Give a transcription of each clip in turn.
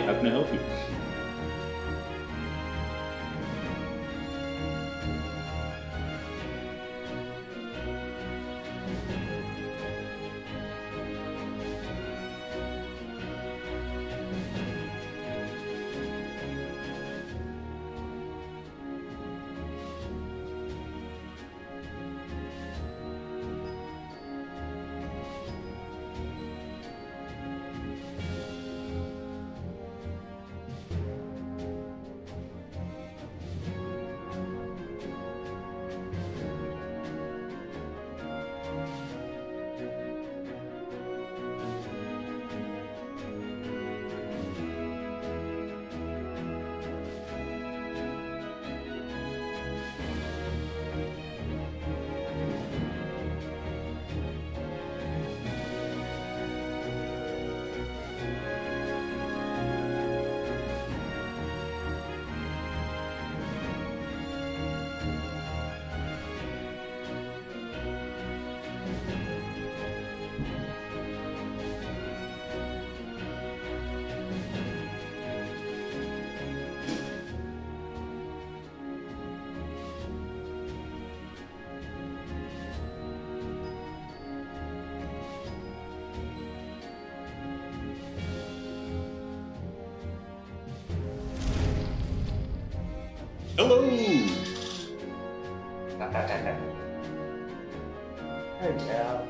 How can I help you? Hello! Yeah.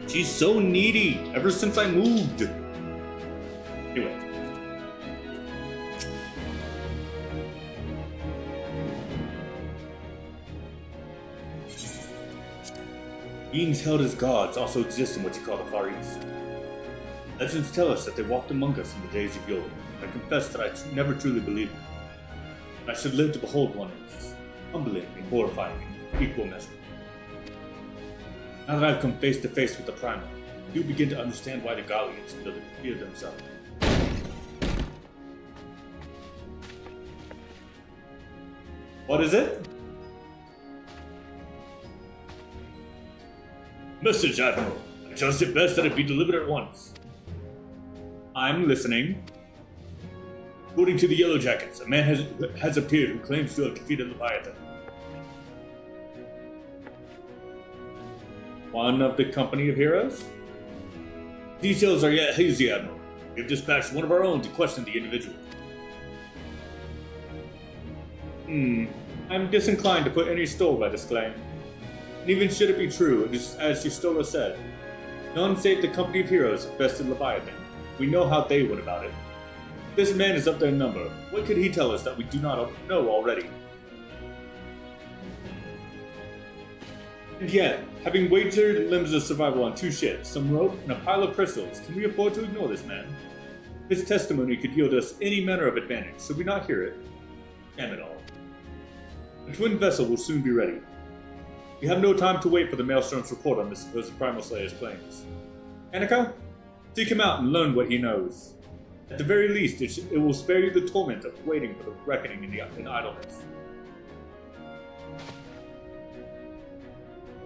She's so needy ever since I moved. Anyway. Beings held as gods also exist in what you call the Far East. Legends tell us that they walked among us in the days of yore. I confess that I never truly believed them. I should live to behold one as humbling and horrifying in equal measure. Now that I've come face to face with the Primal, you begin to understand why the Gallians fear themselves. What is it? Message, Admiral. I judged it best that it be delivered at once. I'm listening. According to the Yellow Jackets, a man has appeared who claims to have defeated Leviathan. One of the company of heroes? Details are yet hazy, Admiral. We have dispatched one of our own to question the individual. I'm disinclined to put any store by this claim. And even should it be true, as Justola said, none save the company of heroes have bested Leviathan. We know how they went about it. This man is of their number. What could he tell us that we do not know already? And yet, having wagered limbs of survival on 2 ships, some rope, and a pile of crystals, can we afford to ignore this man? His testimony could yield us any manner of advantage. Should we not hear it? Damn it all. The twin vessel will soon be ready. We have no time to wait for the Maelstrom's report on the supposed Primal Slayer's claims. Annika? Seek him out and learn what he knows. At the very least, it will spare you the torment of waiting for the reckoning in idleness.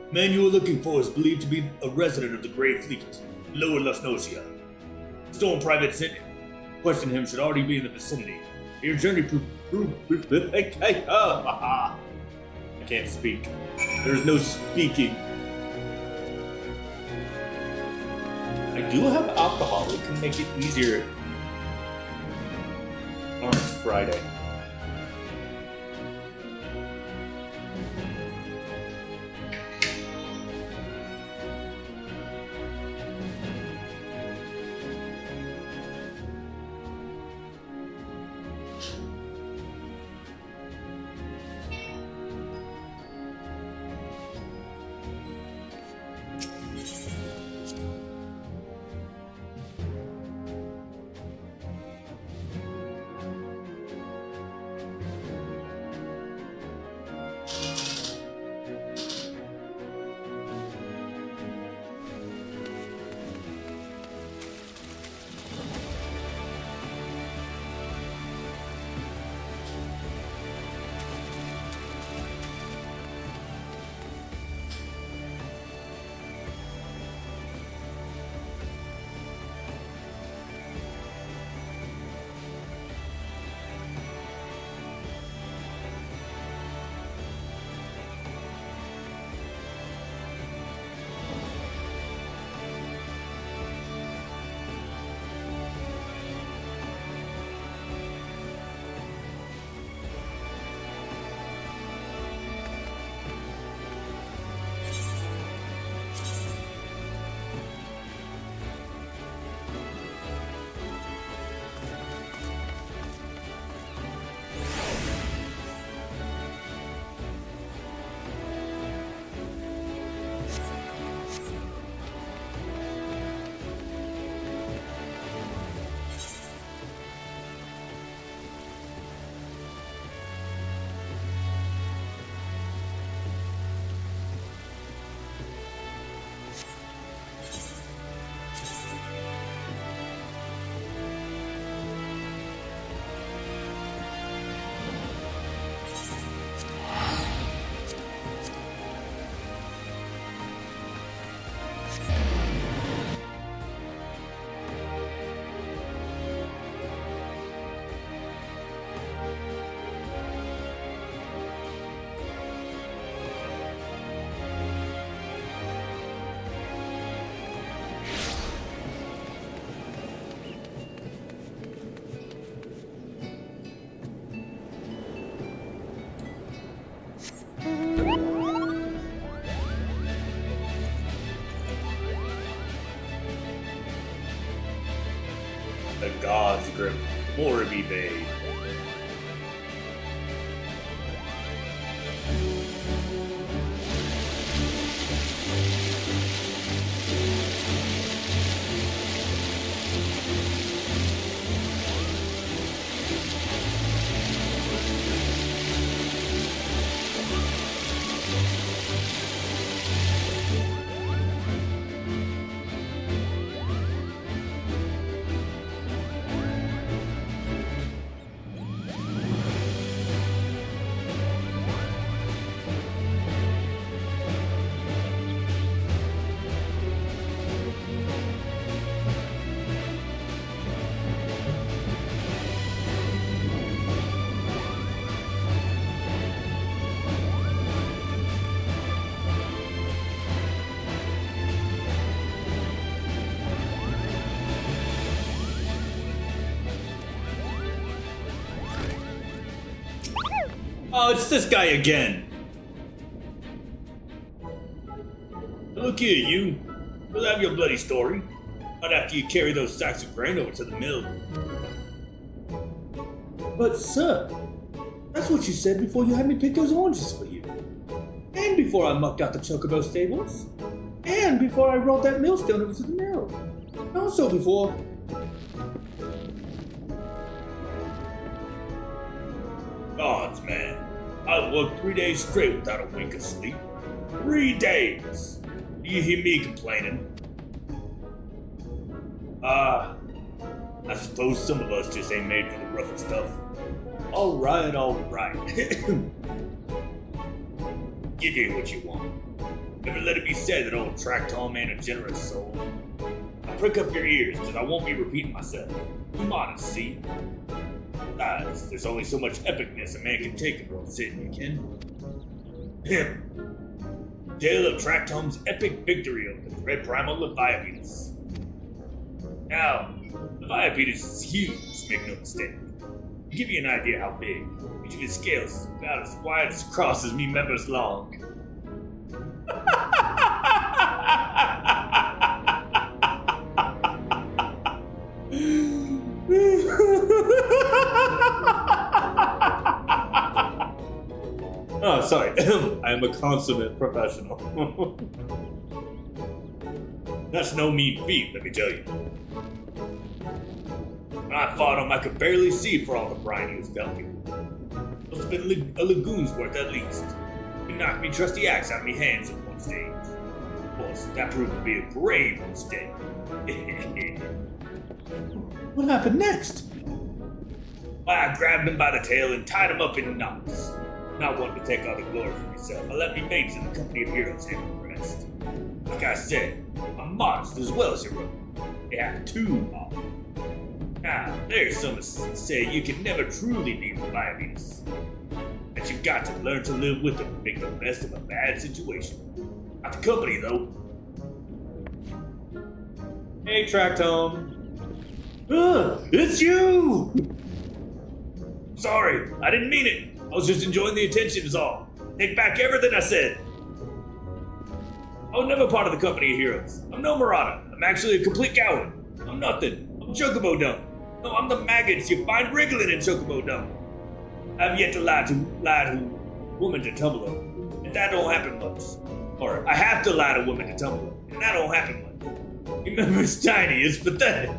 The man you are looking for is believed to be a resident of the Grey Fleet, Lower Lusnosia. Storm Private Snek. Question him should already be in the vicinity. Your journey I can't speak. There's no speaking. I do have alcohol. It can make it easier. Oh, it's Friday. script. More to be made. Oh, it's this guy again. Look here, you. We'll have your bloody story. Not after you carry those sacks of grain over to the mill. But, sir, that's what you said before you had me pick those oranges for you. And before I mucked out the chocobo stables. And before I rolled that millstone over to the mill. And also before... Gods, man. I've worked 3 days straight without a wink of sleep. 3 days! Do you hear me complaining? I suppose some of us just ain't made for the rough stuff. Alright. Give you what you want. Never let it be said that old Track Tall Man a generous soul. Now prick up your ears, because I won't be repeating myself. Come on and see. Besides, there's only so much epicness a man can take in one sitting, you can. Him. Tale of Track Tom's epic victory over the Red Primal Leviathanus. Now, Leviathanus is huge, make no mistake. To give you an idea how big, each of his scales is about as wide as a cross as me members long. Oh, sorry. I am a consummate professional. That's no mean feat, let me tell you. When I fought him, I could barely see for all the brine he was dumping. Must have been a lagoon's worth at least. He knocked me trusty axe out of me hands at one stage. Of course, that proved to be a grave mistake. What happened next? I grabbed him by the tail and tied him up in knots. Not wanting to take all the glory for myself, I let me mates in the company of heroes handle the rest. Like I said, I'm modest as well as heroic. They have two of them. Now, there's some that say you can never truly be Leviathanus. That you've got to learn to live with them and make the best of a bad situation. Not the company, though. Hey, Tractome. It's you! Sorry, I didn't mean it. I was just enjoying the attention is all. Take back everything I said. I was never part of the company of heroes. I'm no Murata. I'm actually a complete coward. I'm nothing. I'm Chocobo Dumb. No, I'm the maggots you find wriggling in Chocobo Dumb. I've yet to lie to woman to Tumbler, and that don't happen much. Or I have to lie to woman to Tumbler, and that don't happen much. Remember, it's tiny. It's pathetic.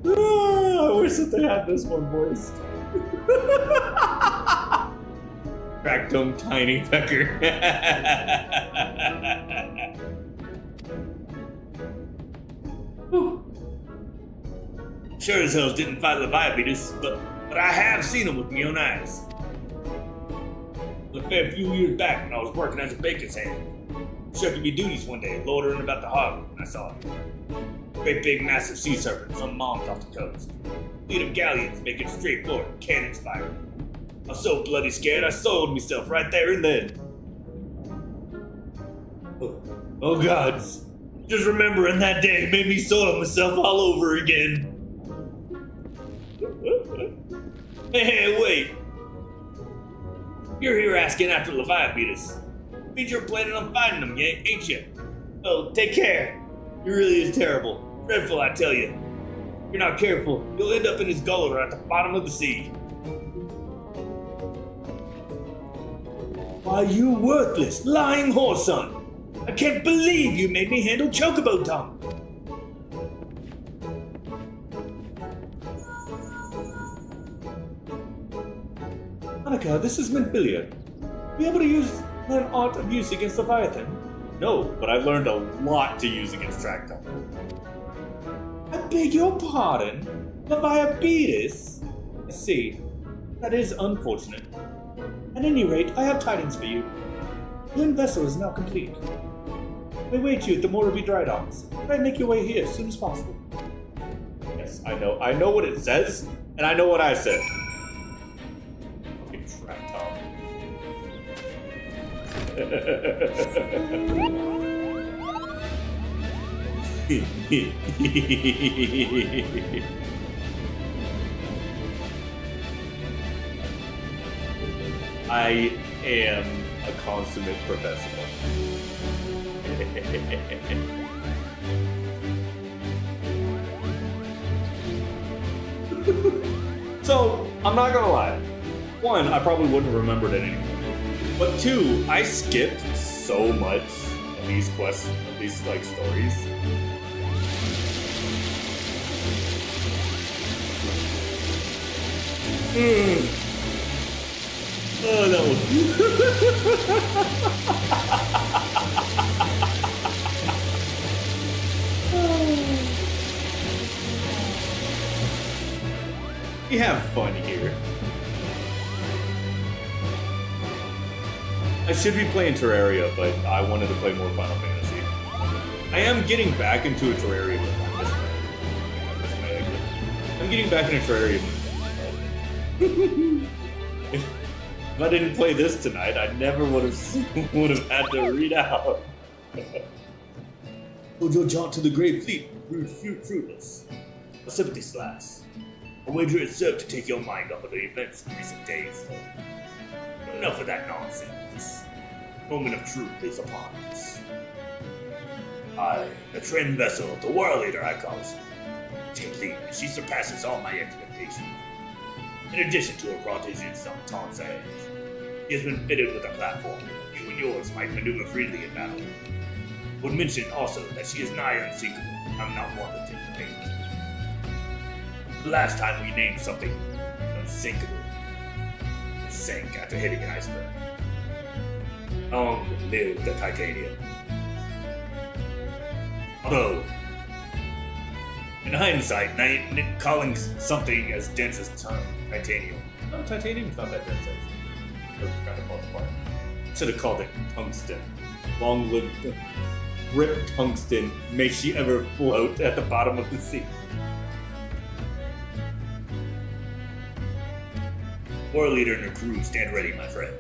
I wish that they had this one voiced. Tractome Tiny Pecker. Sure as hell didn't fight Leviathanus, but I have seen him with my own eyes. A fair few years back when I was working as a baker's hand. Shucking me duties one day, loitering about the harbor, and I saw him. Great big massive sea serpents on moms off the coast. Fleet of galleons making straight for it, cannons firing. I was so bloody scared I soiled myself right there and then. Oh gods. Just remembering that day made me soil myself all over again. Hey, wait. You're here asking after Leviathanus. Means you're planning on finding them, ain't you? Oh, take care. He really is terrible. Dreadful, I tell you. If you're not careful, you'll end up in his gullet or at the bottom of the sea. Why, you worthless, lying whoreson! I can't believe you made me handle Chocobo tongue! Hanukkah, this is Menphilia. Be able to learn art of use against Leviathan? No, but I've learned a lot to use against Tractile. I beg your pardon? Leviabetus? I see. That is unfortunate. At any rate, I have tidings for you. The Lynn vessel is now complete. We await you at the Morrowby dry docks. Try and make your way here as soon as possible. Yes, I know. I know what it says, and I know what I said. Fucking Tractile. I am a consummate professional. So, I'm not gonna lie. One, I probably wouldn't have remembered it anymore. But two, I skipped so much of these quests, of these like stories. Oh, that was. We have fun here. I should be playing Terraria, but I wanted to play more Final Fantasy. I am getting back into a Terraria mode. I'm getting back into Terraria mode. If I didn't play this tonight, I never would have had to read out. Hold your jaunt to the Great Fleet, fruitless. A sympathy slash. A wager is served to take your mind off of the events of recent days, though. Enough of that nonsense. The moment of truth is upon us. I, the Trin vessel, the War Leader I call her. Take lead, she surpasses all my expectations. In addition to her protege some tonsage, he has been fitted with a platform you and yours might maneuver freely in battle. Would mention also that she is nigh unsinkable. I'm not one to take the bait. The last time we named something unsinkable, it sank after hitting an iceberg. Long live the titanium. Although, in hindsight, calling something as dense as titanium. No, titanium's not that dense. It kind of falls apart. Should have called it tungsten. Long live rip tungsten. May she ever float at the bottom of the sea. War Leader and her crew stand ready, my friend.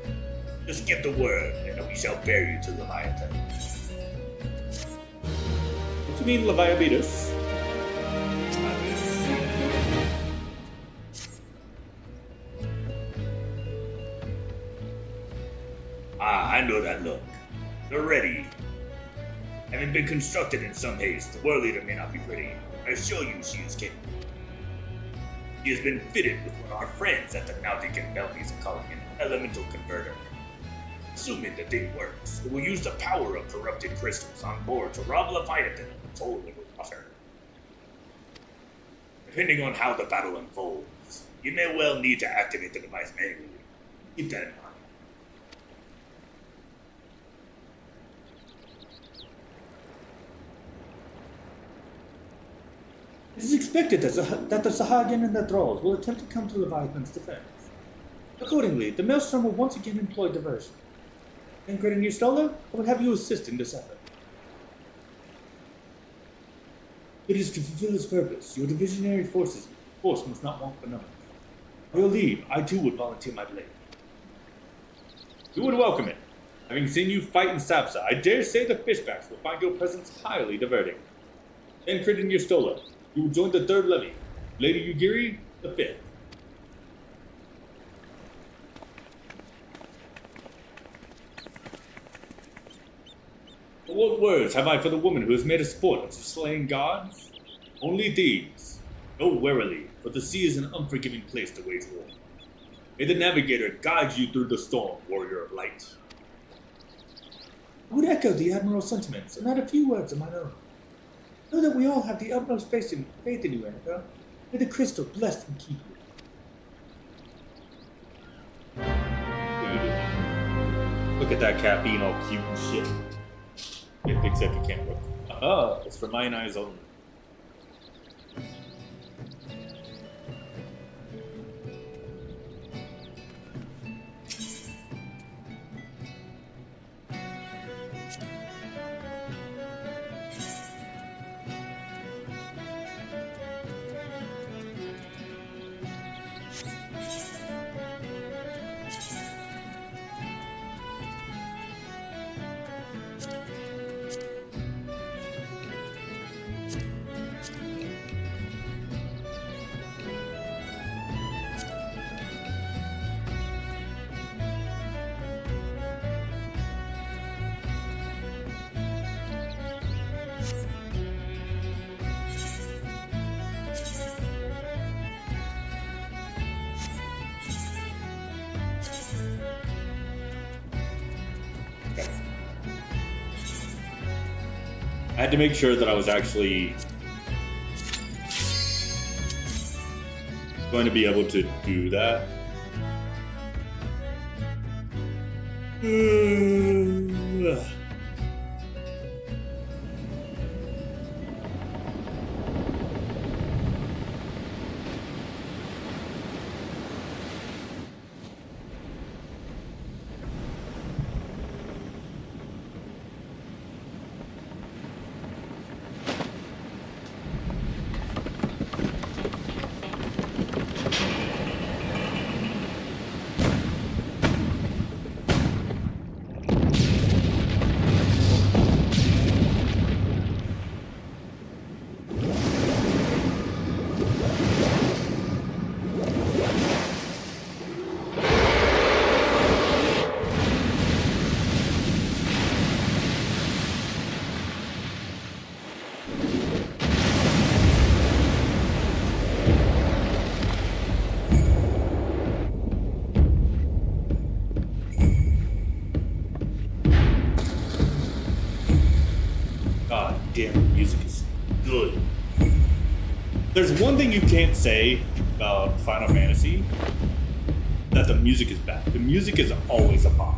Just give the word, and we shall bear you to Leviathan. What do you mean, Leviabetus? Ah, I know that look. They're ready. Having been constructed in some haste, the War Leader may not be pretty. I assure you she is capable. He has been fitted with what our friends at the Nautic and Belgies are calling an elemental converter. Assuming the thing works, it will use the power of corrupted crystals on board to rob Leviathan of its whole little water. Depending on how the battle unfolds, you may well need to activate the device manually. Keep that in mind. It is expected that the Sahagin and their thralls will attempt to come to Leviathan's defense. Accordingly, the Maelstrom will once again employ diversion. Tancred and Yustola, I will have you assist in this effort. It is to fulfill its purpose. Your divisionary force must not want for numbers. By your leave, I too would volunteer my blade. We would welcome it. Having seen you fight in Sapsa, I dare say the fishbacks will find your presence highly diverting. Tancred and Yustola, you will join the third levy. Lady Yugiri, the fifth. What words have I for the woman who has made a sport of slaying gods? Only these. Go warily, for the sea is an unforgiving place to wage war. May the navigator guide you through the storm, warrior of light. I would echo the Admiral's sentiments and add a few words of my own. Know that we all have the utmost faith in you, Anakin. May the crystal bless and keep you. Look at that cat being all cute and shit. Except you can't look. Aha, it's for mine eyes only. I had to make sure that I was actually going to be able to do that. God damn, the music is good. There's one thing you can't say about Final Fantasy, that the music is bad. The music is always a pop.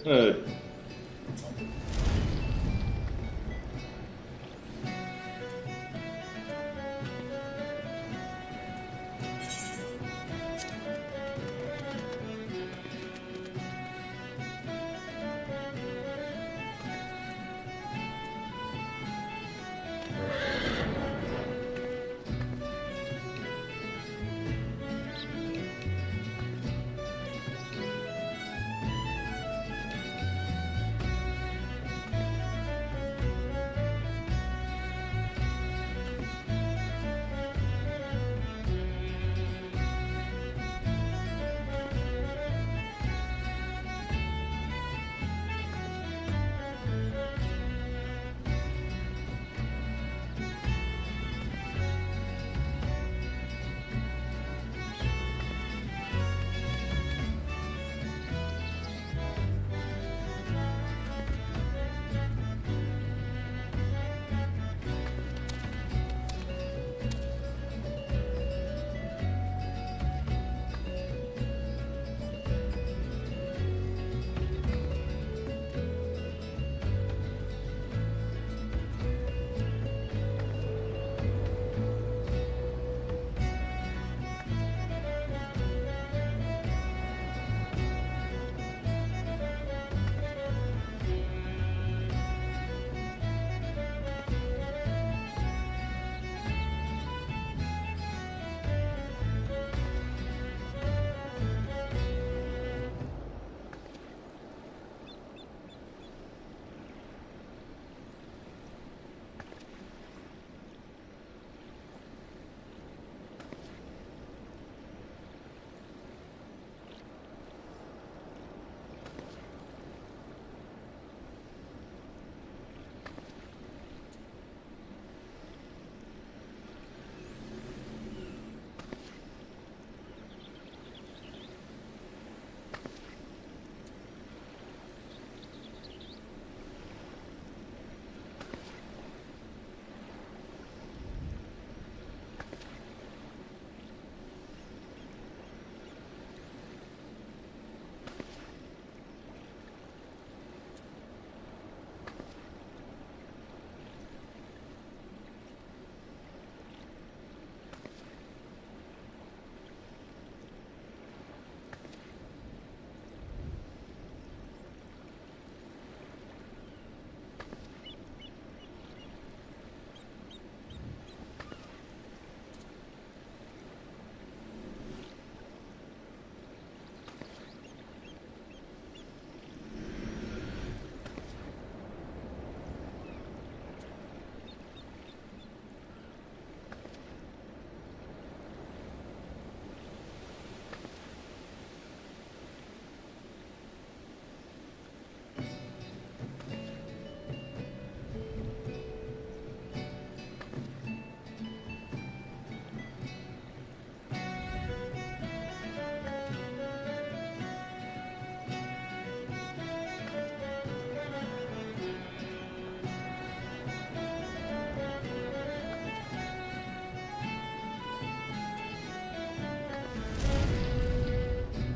Uh,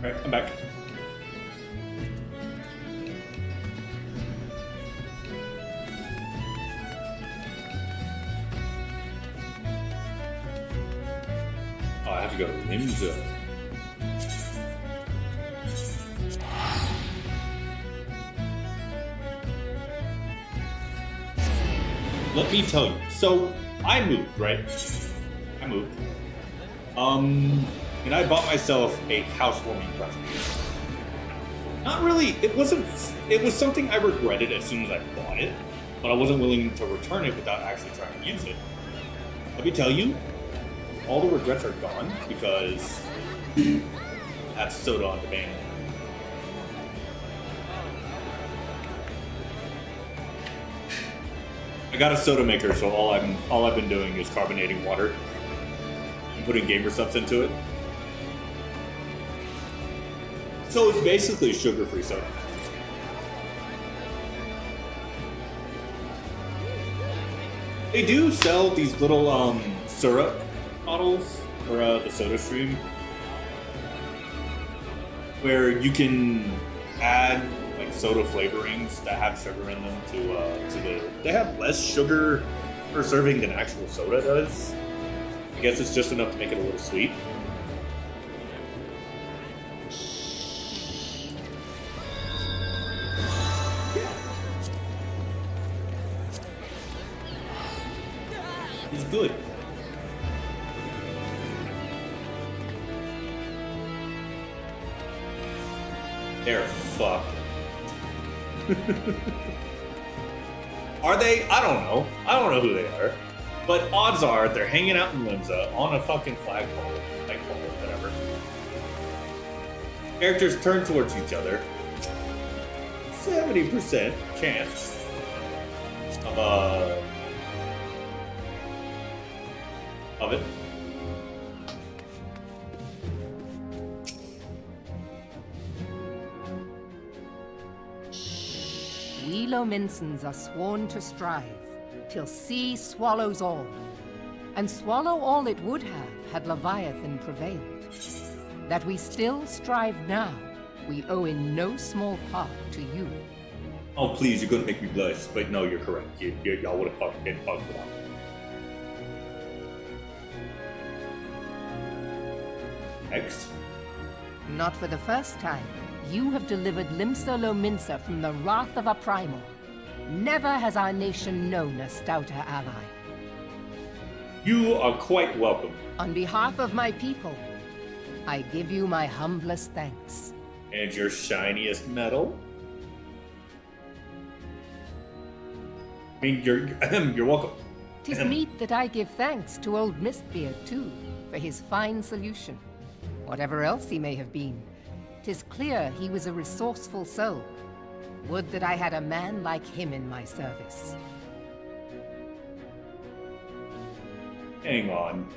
Alright, I'm back. Oh, I have to go to Limza. Let me tell you. So, I moved, right? I moved. And I bought myself a housewarming present. Not really, it was something I regretted as soon as I bought it, but I wasn't willing to return it without actually trying to use it. Let me tell you, all the regrets are gone because that's soda on demand. I got a soda maker, so all I've been doing is carbonating water and putting gamer subs into it. So it's basically sugar-free soda. They do sell these little syrup bottles for the Soda Stream, where you can add like soda flavorings that have sugar in them they have less sugar per serving than actual soda does. I guess it's just enough to make it a little sweet. It's good. They're fucked. Are they? I don't know. I don't know who they are. But odds are they're hanging out in Limsa on a fucking flagpole, whatever. Characters turn towards each other. 70% chance of it. We Lominsons are sworn to strive, till sea swallows all. And swallow all it would have, had Leviathan prevailed. That we still strive now, we owe in no small part to you. Oh, please, you're gonna make me blush. But no, you're correct. Y'all would have fucking been fucked without me. Next. Not for the first time, you have delivered Limsa Lominsa from the wrath of a primal. Never has our nation known a stouter ally. You are quite welcome. On behalf of my people, I give you my humblest thanks. And your shiniest medal? I mean, you're welcome. 'Tis meet that I give thanks to old Mistbeard, too, for his fine solution. Whatever else he may have been, 'tis clear he was a resourceful soul. Would that I had a man like him in my service. Hang on.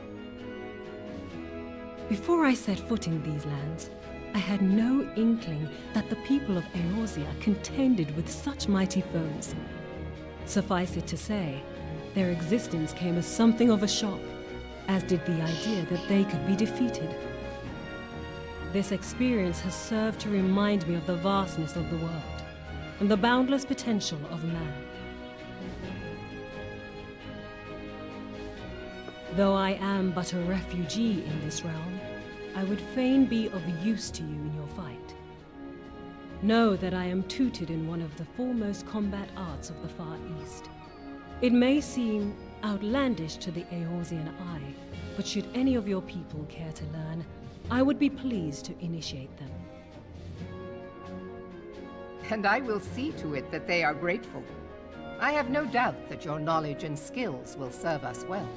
Before I set foot in these lands, I had no inkling that the people of Eorzea contended with such mighty foes. Suffice it to say, their existence came as something of a shock, as did the idea that they could be defeated. This experience has served to remind me of the vastness of the world, and the boundless potential of man. Though I am but a refugee in this realm, I would fain be of use to you in your fight. Know that I am tutored in one of the foremost combat arts of the Far East. It may seem outlandish to the Eorzean eye, but should any of your people care to learn, I would be pleased to initiate them. And I will see to it that they are grateful. I have no doubt that your knowledge and skills will serve us well.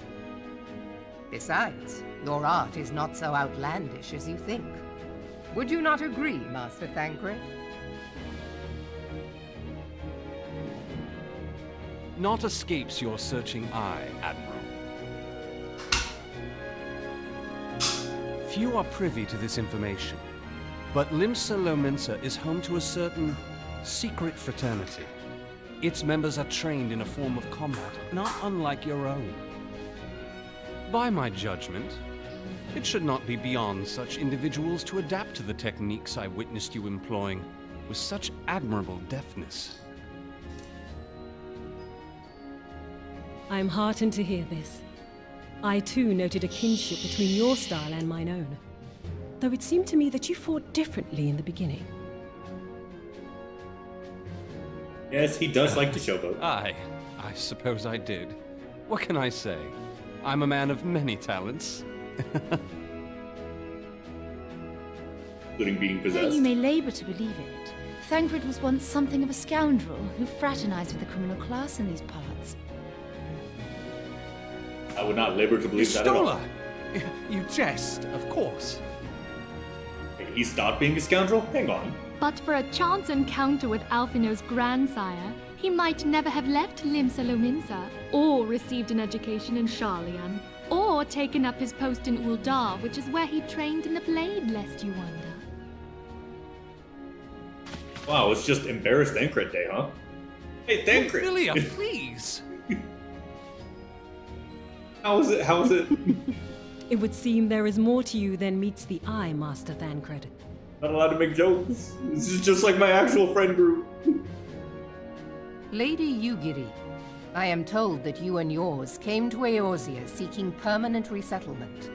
Besides, your art is not so outlandish as you think. Would you not agree, Master Thancred? Naught escapes your searching eye, Admiral. Few are privy to this information, but Limsa Lominsa is home to a certain secret fraternity. Its members are trained in a form of combat not unlike your own. By my judgment, it should not be beyond such individuals to adapt to the techniques I witnessed you employing with such admirable deftness. I am heartened to hear this. I too noted a kinship between your style and mine own, though it seemed to me that you fought differently in the beginning. Yes, he does like to showboat. I suppose I did. What can I say? I'm a man of many talents. Including being Though possessed. you may labor to believe it, Thancred was once something of a scoundrel who fraternized with the criminal class in these parts. I would not labor to believe that at all. Stola! You jest, of course. He stopped being a scoundrel? Hang on. But for a chance encounter with Alphino's grandsire, he might never have left Limsa Lominsa, or received an education in Sharlayan, or taken up his post in Uldar, which is where he trained in the blade, lest you wonder. Wow, it's just embarrassed Thancred Day, huh? Hey, Thancred! Ophelia, please! How is it? How is it? It would seem there is more to you than meets the eye, Master Thancred. Not allowed to make jokes. This is just like my actual friend group. Lady Yugiri, I am told that you and yours came to Eorzea seeking permanent resettlement,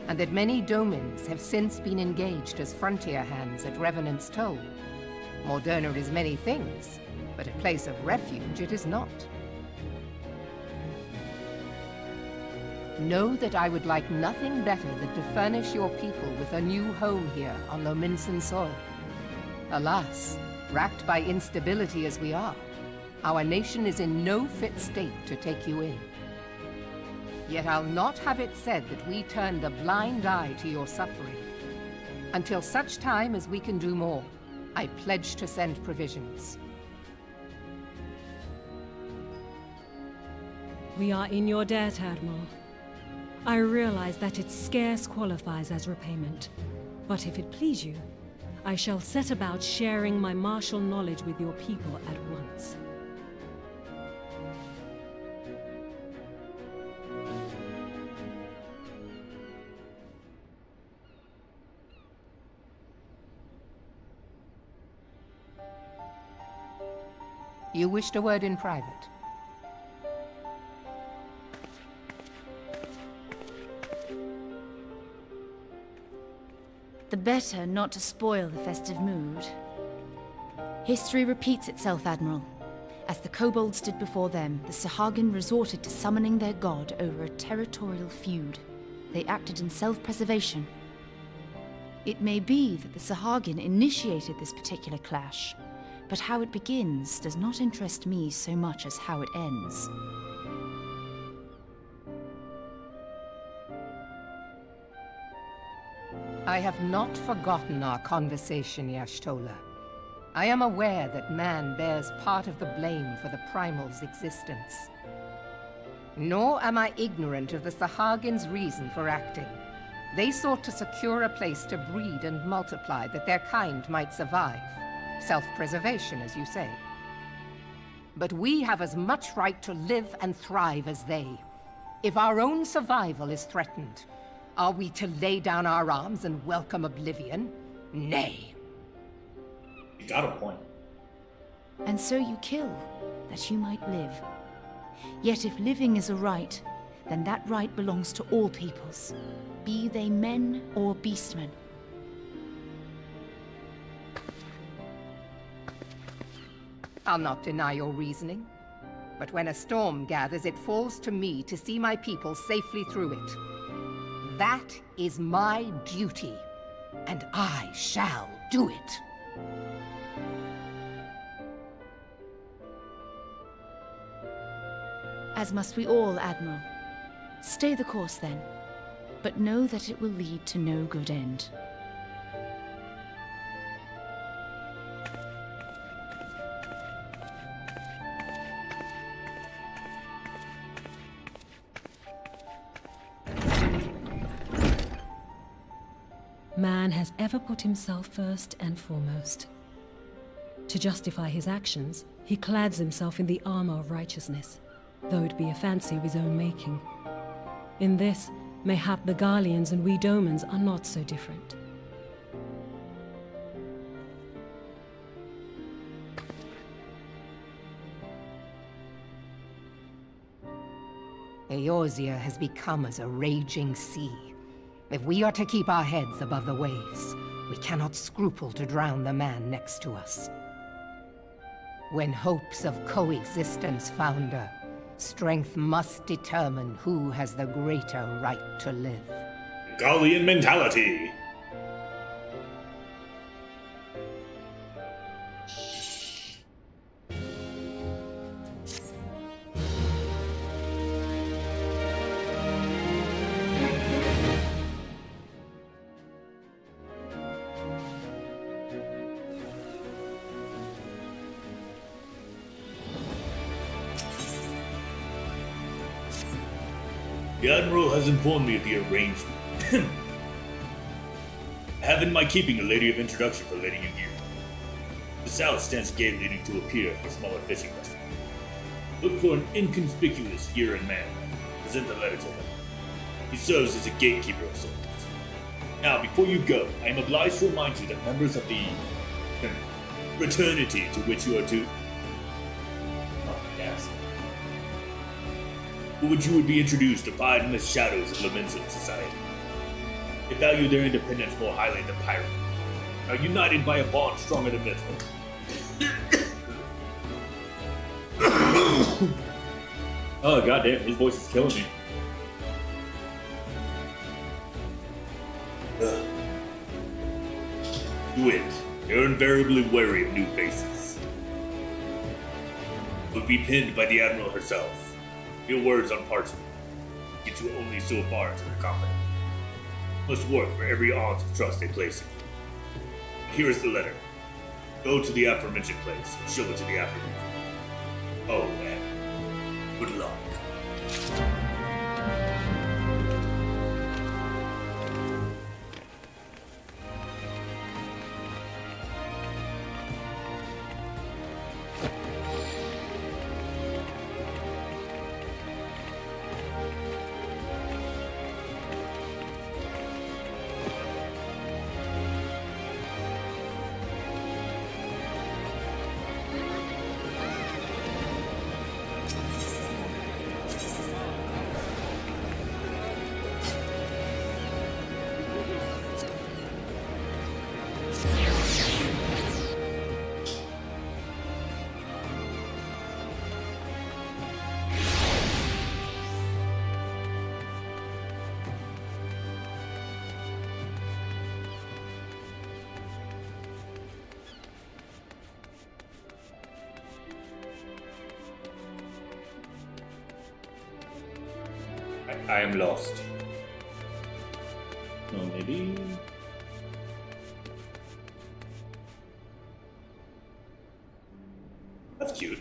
and that many domins have since been engaged as frontier hands at Revenant's Toll. Moderna is many things, but a place of refuge it is not. Know that I would like nothing better than to furnish your people with a new home here on Lominsan soil. Alas, racked by instability as we are, our nation is in no fit state to take you in. Yet I'll not have it said that we turned a blind eye to your suffering. Until such time as we can do more, I pledge to send provisions. We are in your debt, Admiral. I realize that it scarce qualifies as repayment, but if it please you, I shall set about sharing my martial knowledge with your people at once. You wished a word in private. The better not to spoil the festive mood. History repeats itself, Admiral. As the kobolds did before them, the Sahagin resorted to summoning their god over a territorial feud. They acted in self-preservation. It may be that the Sahagin initiated this particular clash, but how it begins does not interest me so much as how it ends. I have not forgotten our conversation, Y'ashtola. I am aware that man bears part of the blame for the Primal's existence. Nor am I ignorant of the Sahagin's reason for acting. They sought to secure a place to breed and multiply that their kind might survive. Self-preservation, as you say. But we have as much right to live and thrive as they. If our own survival is threatened, are we to lay down our arms and welcome oblivion? Nay. You got a point. And so you kill, that you might live. Yet if living is a right, then that right belongs to all peoples, be they men or beastmen. I'll not deny your reasoning. But when a storm gathers, it falls to me to see my people safely through it. That is my duty, and I shall do it. As must we all, Admiral. Stay the course then, but know that it will lead to no good end. Man has ever put himself first and foremost. To justify his actions, he clads himself in the armor of righteousness, though it be a fancy of his own making. In this, mayhap the Garleans and we Domans are not so different. Eorzea has become as a raging sea. If we are to keep our heads above the waves, we cannot scruple to drown the man next to us. When hopes of coexistence founder, strength must determine who has the greater right to live. Garlean mentality. The Admiral has informed me of the arrangement. I have in my keeping a lady of introduction for Lady Yugiri. The south stands a gate leading to a pier for smaller fishing vessels. Look for an inconspicuous Yeran man. Present the letter to him. He serves as a gatekeeper of sorts. Now, before you go, I am obliged to remind you that members of the fraternity to which you are to... Oh, yes. To which you would be introduced abide in the shadows of Lominsan society. They value their independence more highly than pirates. Are united by a bond stronger than metal. Oh, goddamn, his voice is killing me. To it, they're invariably wary of new faces. Would be pinned by the Admiral herself. Your words on parchment get you only so far into their confidence. Must work for every ounce of trust they place in you. Here is the letter. Go to the aforementioned place and show it to the aforementioned. Oh, and good luck. I am lost. No, maybe. That's cute.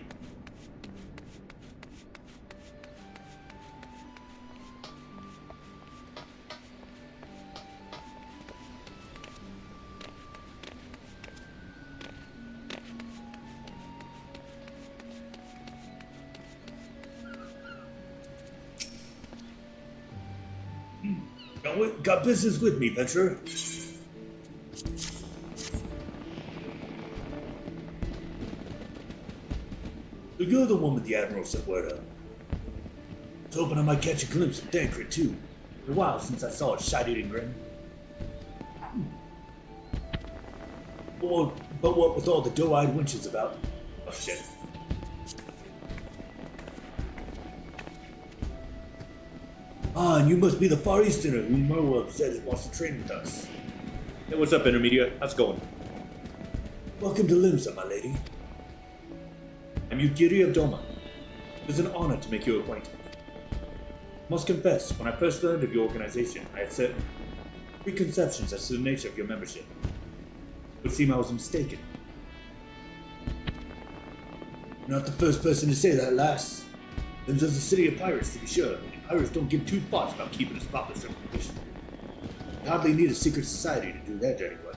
Got business with me, Venture. So you're the one with the Admiral sent word of. I was hoping I might catch a glimpse of Dankred, too. It's a while since I saw a shite-eating grin. But what with all the doe-eyed wenches about? Oh, shit. Ah, and you must be the Far Easterner whom Merwell said wants to train with us. Hey, what's up, Intermediate? How's it going? Welcome to Limsa, my lady. I'm Yugiri of Doma. It is an honor to make your acquaintance. I must confess, when I first learned of your organization, I had certain preconceptions as to the nature of your membership. It would seem I was mistaken. You're not the first person to say that, lass. Limsa's a city of pirates, to be sure. Pirates don't give two thoughts about keeping a spotless reputation. They hardly need a secret society to do their dirty work.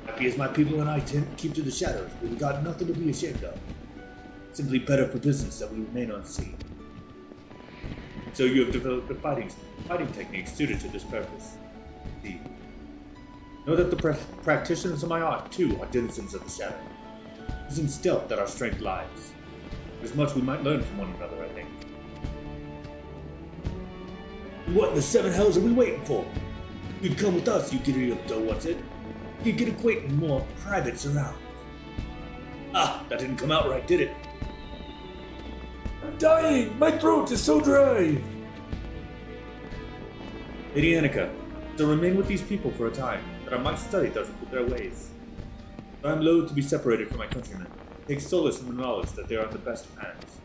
Happy as my people and I tend to keep to the shadows, but we got nothing to be ashamed of. Simply better for business that we remain unseen. So you have developed a fighting technique suited to this purpose. Indeed. Know that the practitioners of my art, too, are denizens of the shadow. It is in stealth that our strength lies. There's much we might learn from one another, I think. What in the seven hells are we waiting for? You'd come with us, you giddy up, what's it? You'd get acquainted in more private surrounds. Ah, that didn't come out right, did it? I'm dying! My throat is so dry! Lady Annika, so remain with these people for a time, that I might study their ways. But I am loath to be separated from my countrymen. Take solace in the knowledge that they are in the best of hands.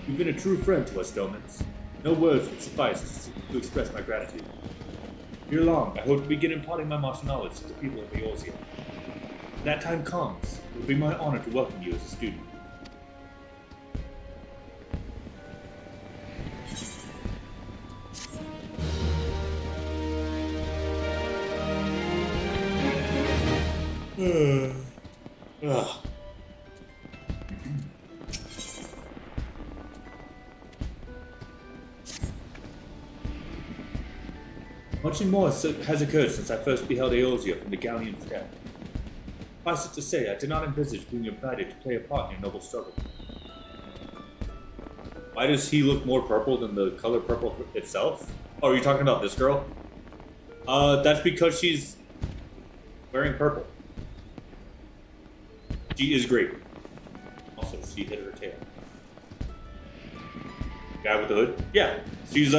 You've been a true friend to us, Domans. No words would suffice to express my gratitude. Ere long, I hope to begin imparting my martial knowledge to the people of Eorzea. When that time comes, it will be my honor to welcome you as a student. Much more has occurred since I first beheld Eorzea from the Galleon's deck. Suffice it to say, I did not envisage being invited to play a part in your noble struggle. Why does he look more purple than the color purple itself? Oh, are you talking about this girl? That's because she's wearing purple. She is great. Also, she hit her tail. Guy with the hood? Yeah. She's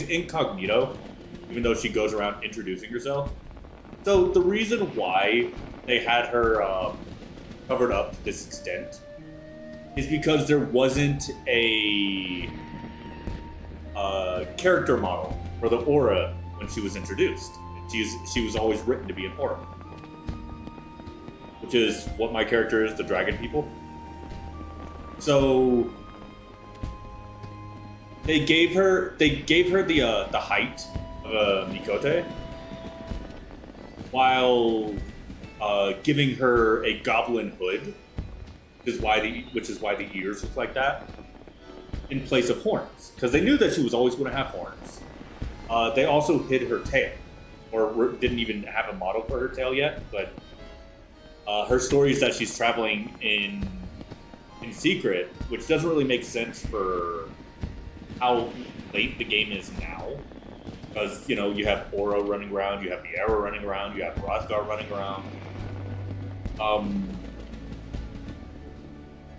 incognito, even though she goes around introducing herself. So the reason why they had her covered up to this extent is because there wasn't a character model for the aura when she was introduced. She was always written to be an aura, which is what my character is, the dragon people. So they gave her the height of Mikote, while giving her a goblin hood, which is why the ears look like that, in place of horns, because they knew that she was always going to have horns. They also hid her tail, or didn't even have a model for her tail yet. But her story is that she's traveling in secret, which doesn't really make sense for how late the game is now. Because, you have Oro running around, you have the Arrow running around, you have Hrothgar running around.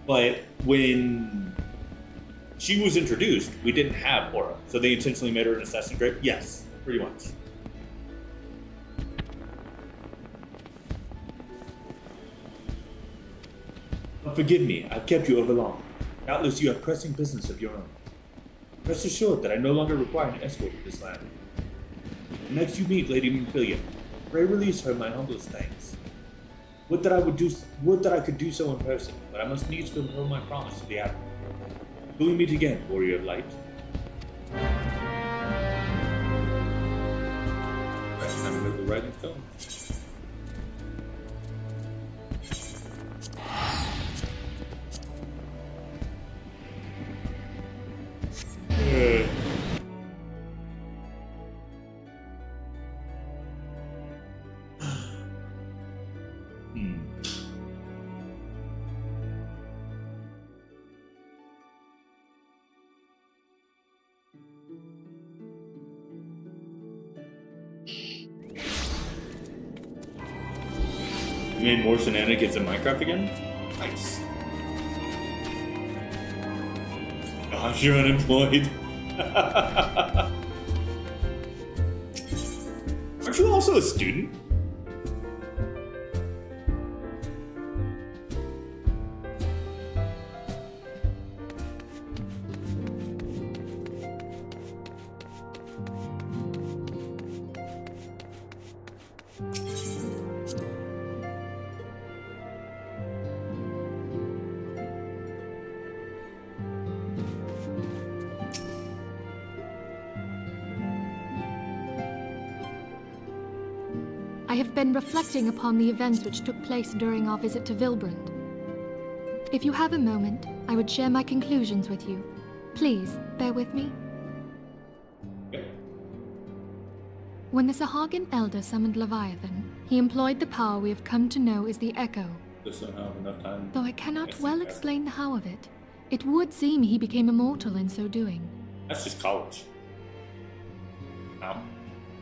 But when she was introduced, we didn't have Oro. So they intentionally made her an Assassin's Grave? Yes, pretty much. But forgive me, I've kept you over long. Doubtless you have pressing business of your own. Rest assured that I no longer require an escort to this land. The next you meet Lady Minfilia, pray release her my humblest thanks. Would that I could do so in person, but I must needs fulfill my promise to the Admiral. Till we meet again, warrior of light. Right, time to move the writing stone. You made more shenanigans in Minecraft again? Nice. Gosh, you're unemployed. Aren't you also a student? I have been reflecting upon the events which took place during our visit to Vilbrand. If you have a moment, I would share my conclusions with you. Please, bear with me. When the Sahagin Elder summoned Leviathan, he employed the power we have come to know as the Echo. Just don't have enough time. Though I cannot well explain the how of it, it would seem he became immortal in so doing. That's just college. Ow.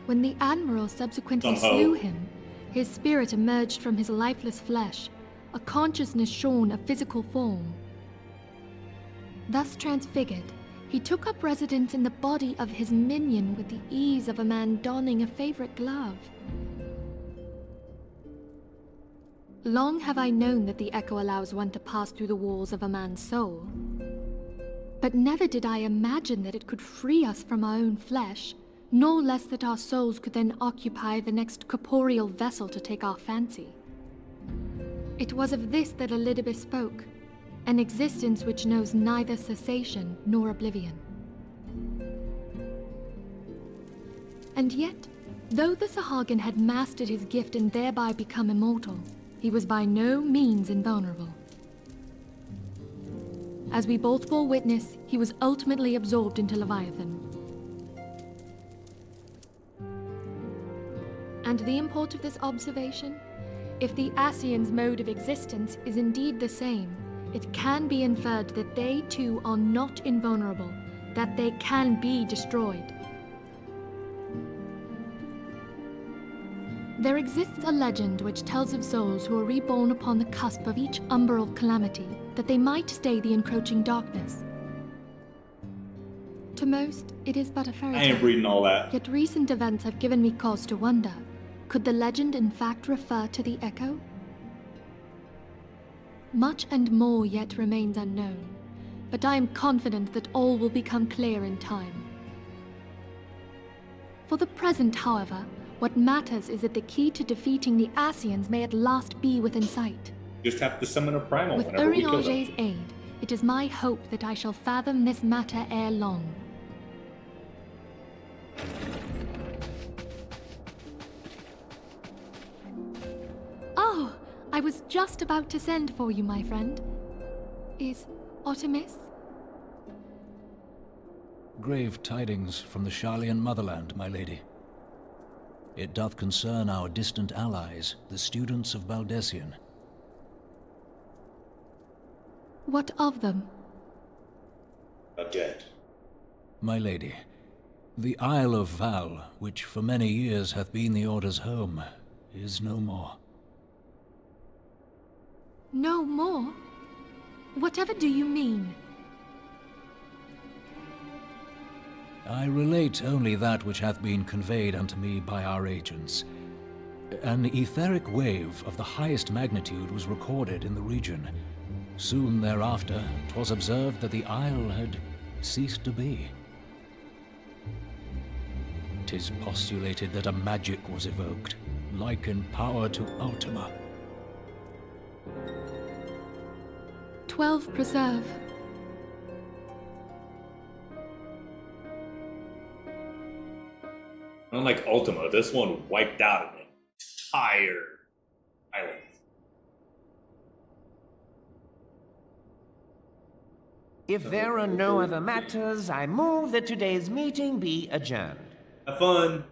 When the Admiral subsequently slew him, his spirit emerged from his lifeless flesh, a consciousness shorn of physical form. Thus transfigured, he took up residence in the body of his minion with the ease of a man donning a favorite glove. Long have I known that the Echo allows one to pass through the walls of a man's soul. But never did I imagine that it could free us from our own flesh, no less that our souls could then occupy the next corporeal vessel to take our fancy. It was of this that Elidibus spoke, an existence which knows neither cessation nor oblivion. And yet, though the Sahagin had mastered his gift and thereby become immortal, he was by no means invulnerable. As we both bore witness, he was ultimately absorbed into Leviathan. And the import of this observation? If the Ascians' mode of existence is indeed the same, it can be inferred that they too are not invulnerable, that they can be destroyed. There exists a legend which tells of souls who are reborn upon the cusp of each umbral calamity, that they might stay the encroaching darkness. To most, it is but a fairy I ain't tale. reading all that. Yet recent events have given me cause to wonder. Could the legend in fact refer to the Echo? Much and more yet remains unknown, but I am confident that all will become clear in time. For the present, however, what matters is that the key to defeating the Ascians may at last be within sight. Just have to summon a primal With whenever we kill them. Urianger's aid, it is my hope that I shall fathom this matter ere long. Oh, I was just about to send for you, my friend. Is Artemis? Grave tidings from the Sharlayan motherland, my lady. It doth concern our distant allies, the students of Baldessian. What of them? Are dead. My lady, the Isle of Val, which for many years hath been the Order's home, is no more. No more? Whatever do you mean? I relate only that which hath been conveyed unto me by our agents. An etheric wave of the highest magnitude was recorded in the region. Soon thereafter, 'twas observed that the isle had ceased to be. 'Tis postulated that a magic was evoked, like in power to Ultima. 12 preserve. Unlike Ultima, this one wiped out an entire island. If there are no other matters, I move that today's meeting be adjourned. Have fun.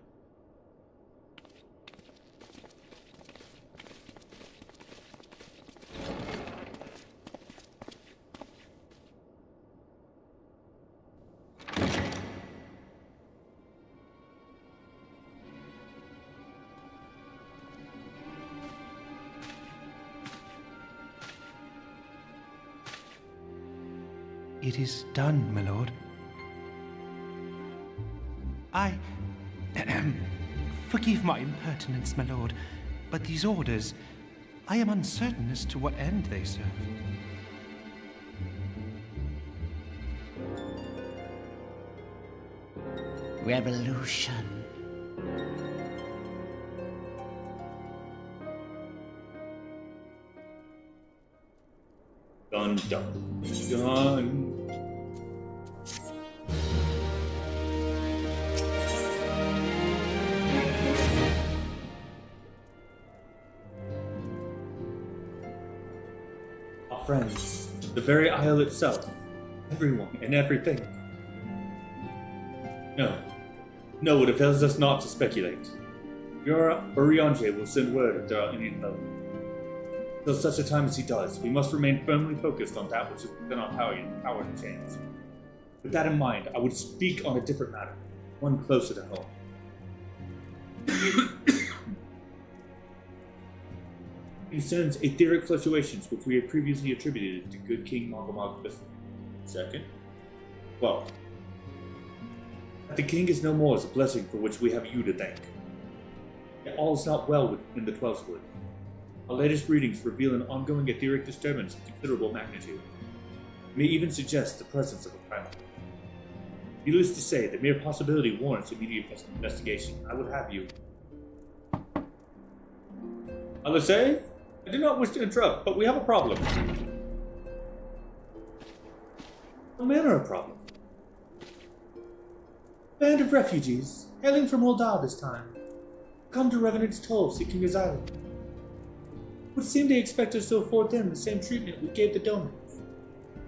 It is done, my lord. Forgive my impertinence, my lord, but these orders, I am uncertain as to what end they serve. Revolution. Dun dun dun. Our friends, the very isle itself, everyone and everything. No, it avails us not to speculate. Your Urianger will send word if there are any developments. Till such a time as he does, we must remain firmly focused on that which is within our power to change. With that in mind, I would speak on a different matter, one closer to home. Concerns etheric fluctuations which we have previously attributed to good King Magomag II. Well, that the king is no more is a blessing for which we have you to thank. Yet all is not well within the Twelvewood. Our latest readings reveal an ongoing etheric disturbance of considerable magnitude. May even suggest the presence of a primal. Needless to say, the mere possibility warrants immediate investigation. I would have you. Alice, I do not wish to interrupt, but we have a problem. What manner of problem? A band of refugees, hailing from Holdar this time, come to Revenant's Toll seeking asylum. It would seem they expect us to afford them the same treatment we gave the Domans.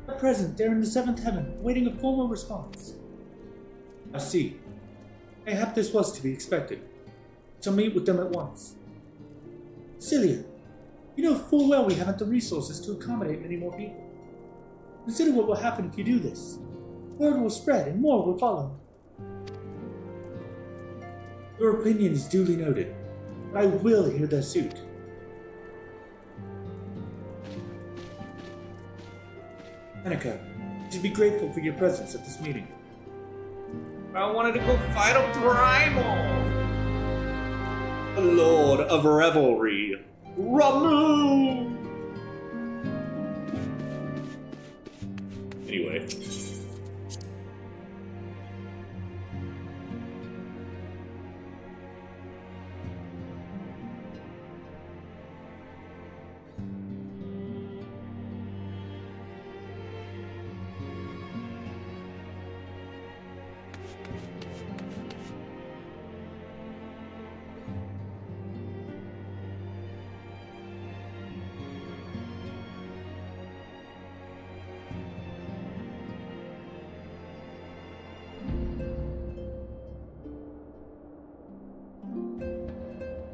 At present, they're in the 7th heaven, awaiting a formal response. I see. Mayhap this was to be expected. shall meet with them at once. Cilia, you know full well we haven't the resources to accommodate many more people. Consider what will happen if you do this. Word will spread and more will follow. Your opinion is duly noted, but I will hear their suit. Seneca, you should be grateful for your presence at this meeting. I wanted to go fight a primal! The Lord of Revelry, Ramu! Anyway.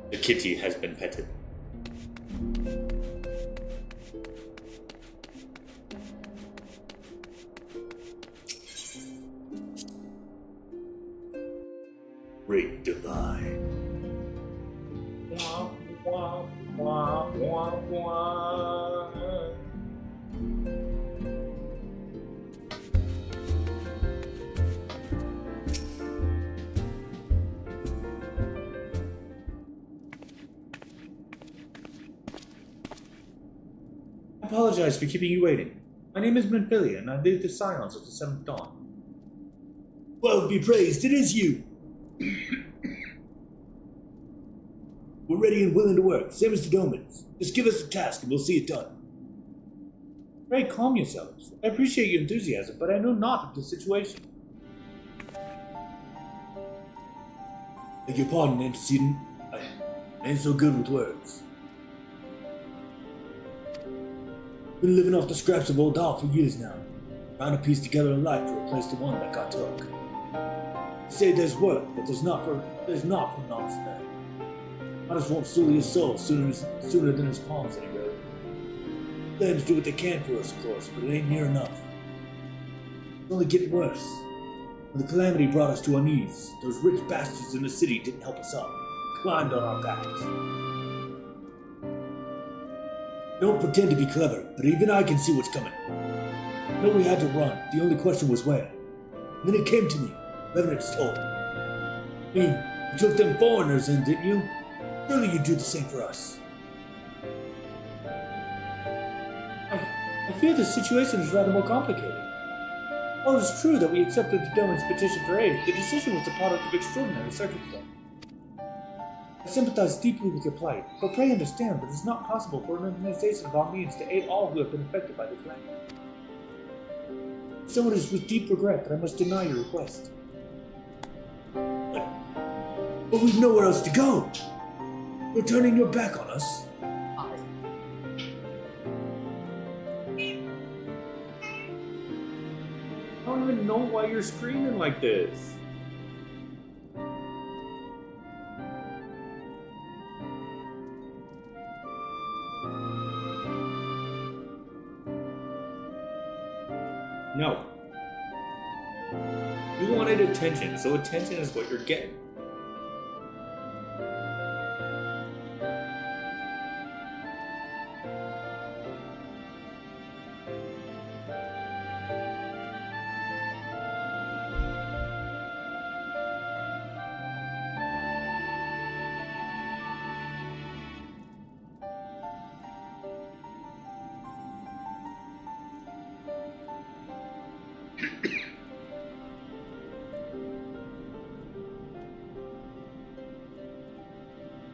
The kitty has been petted. Great divine. Wah, wah, wah, wah, wah. I apologize for keeping you waiting. My name is Menphilia, and I lead the Scions of the Seventh Dawn. Well, be praised, it is you. We're ready and willing to work, same as the Domans. Just give us a task and we'll see it done. Pray calm yourselves. I appreciate your enthusiasm, but I know not of the situation. Beg your pardon, antecedent. I ain't so good with words. Been living off the scraps of old Doll for years now, trying to piece together a life to replace the one that got took. They say there's work, but there's not for an honest man. I just won't sully his soul sooner than his palms any road. Lambs do what they can for us, of course, but it ain't near enough. It's only getting worse. When the calamity brought us to our knees, those rich bastards in the city didn't help us up, climbed on our backs. Don't pretend to be clever, but even I can see what's coming. I know we had to run, the only question was where. And then it came to me, Revenant's told. I mean, you took them foreigners in, didn't you? Surely you'd do the same for us. I fear the situation is rather more complicated. While it is true that we accepted the Doman's petition for aid, the decision was the product of extraordinary circumstance. I sympathize deeply with your plight, but pray understand that it is not possible for an organization of our means to aid all who have been affected by the calamity. So it is with deep regret that I must deny your request. But we've nowhere else to go. You're turning your back on us. I don't even know why you're screaming like this. No. You wanted attention, so attention is what you're getting.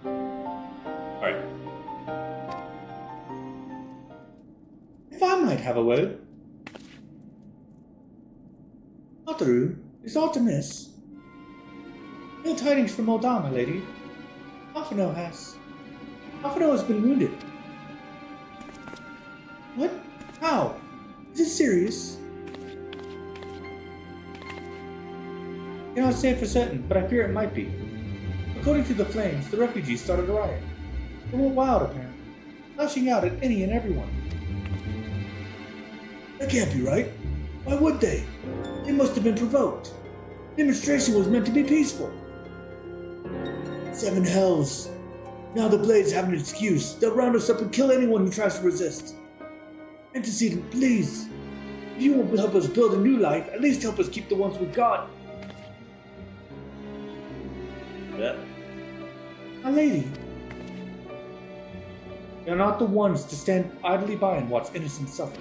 Alright. If I might have a word. Altaru, is aught amiss? No tidings from Oldar, my lady. Alphino has been wounded. What? How? Is it serious? Cannot say for certain, but I fear it might be. According to the Flames, the refugees started a riot. They went wild, apparently, lashing out at any and everyone. That can't be right. Why would they? They must have been provoked. The demonstration was meant to be peaceful. 7 hells. Now the Blades have an excuse. They'll round us up and kill anyone who tries to resist. Antecedent, please. If you won't help us build a new life, at least help us keep the ones we've got. Yeah. My lady. We are not the ones to stand idly by and watch innocents suffer.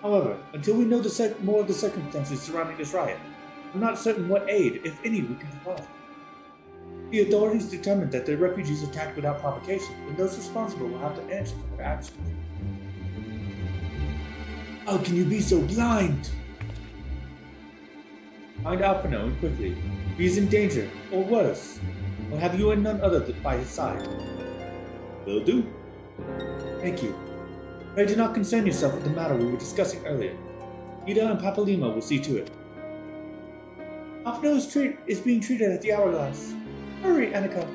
However, until we know more of the circumstances surrounding this riot, I'm not certain what aid, if any, we can provide. The authorities determined that the refugees attacked without provocation, and those responsible will have to answer for their actions. How can you be so blind? Find Alphino and quickly. If he is in danger, or worse, we'll have you and none other by his side. Will do. Thank you. Pray do not concern yourself with the matter we were discussing earlier. Ida and Papalima will see to it. Alphino is being treated at the Hourglass. Hurry, Annika.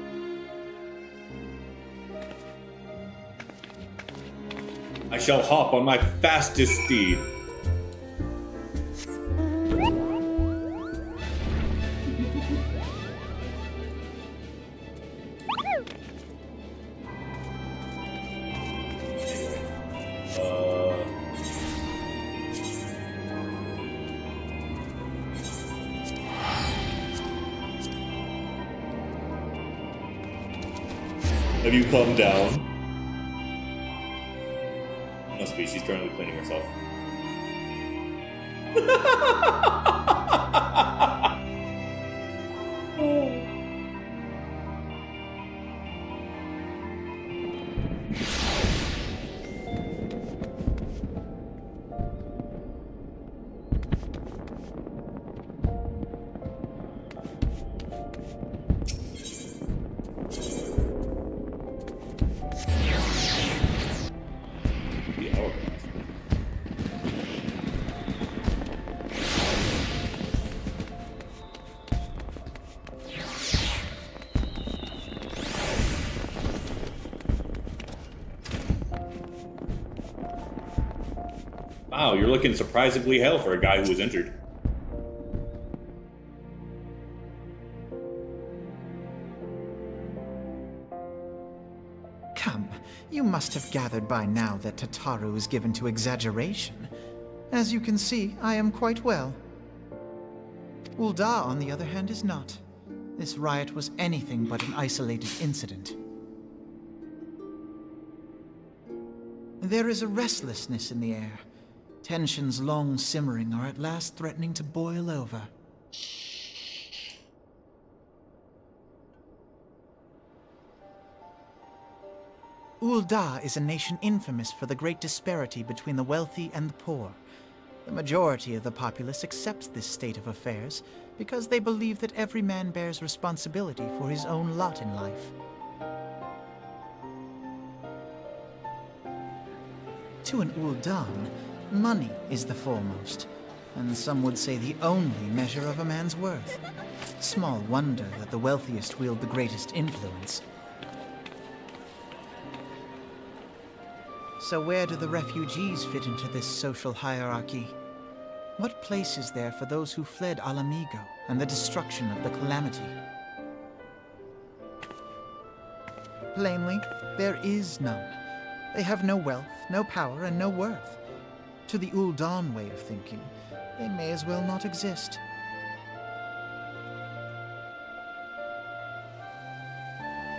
I shall hop on my fastest steed. Have you calmed down? Must be, she's currently cleaning herself. Wow, you're looking surprisingly hale for a guy who was injured. Come, you must have gathered by now that Tataru is given to exaggeration. As you can see, I am quite well. Ul'dah, on the other hand, is not. This riot was anything but an isolated incident. There is a restlessness in the air. Tensions long simmering are at last threatening to boil over. Ul'dah is a nation infamous for the great disparity between the wealthy and the poor. The majority of the populace accepts this state of affairs because they believe that every man bears responsibility for his own lot in life. To an Ul'dan, money is the foremost, and some would say the only measure of a man's worth. Small wonder that the wealthiest wield the greatest influence. So where do the refugees fit into this social hierarchy? What place is there for those who fled Alamigo and the destruction of the Calamity? Plainly, there is none. They have no wealth, no power, and no worth. To the Ul'dan way of thinking, they may as well not exist.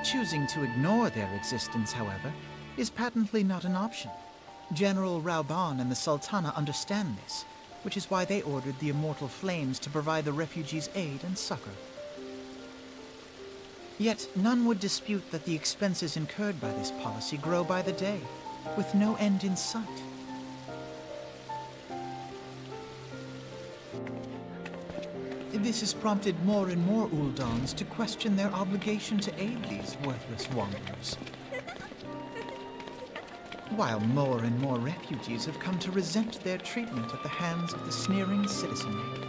Choosing to ignore their existence, however, is patently not an option. General Rauban and the Sultana understand this, which is why they ordered the Immortal Flames to provide the refugees aid and succor. Yet none would dispute that the expenses incurred by this policy grow by the day, with no end in sight. This has prompted more and more Ul'dans to question their obligation to aid these worthless wanderers. While more and more refugees have come to resent their treatment at the hands of the sneering citizenry.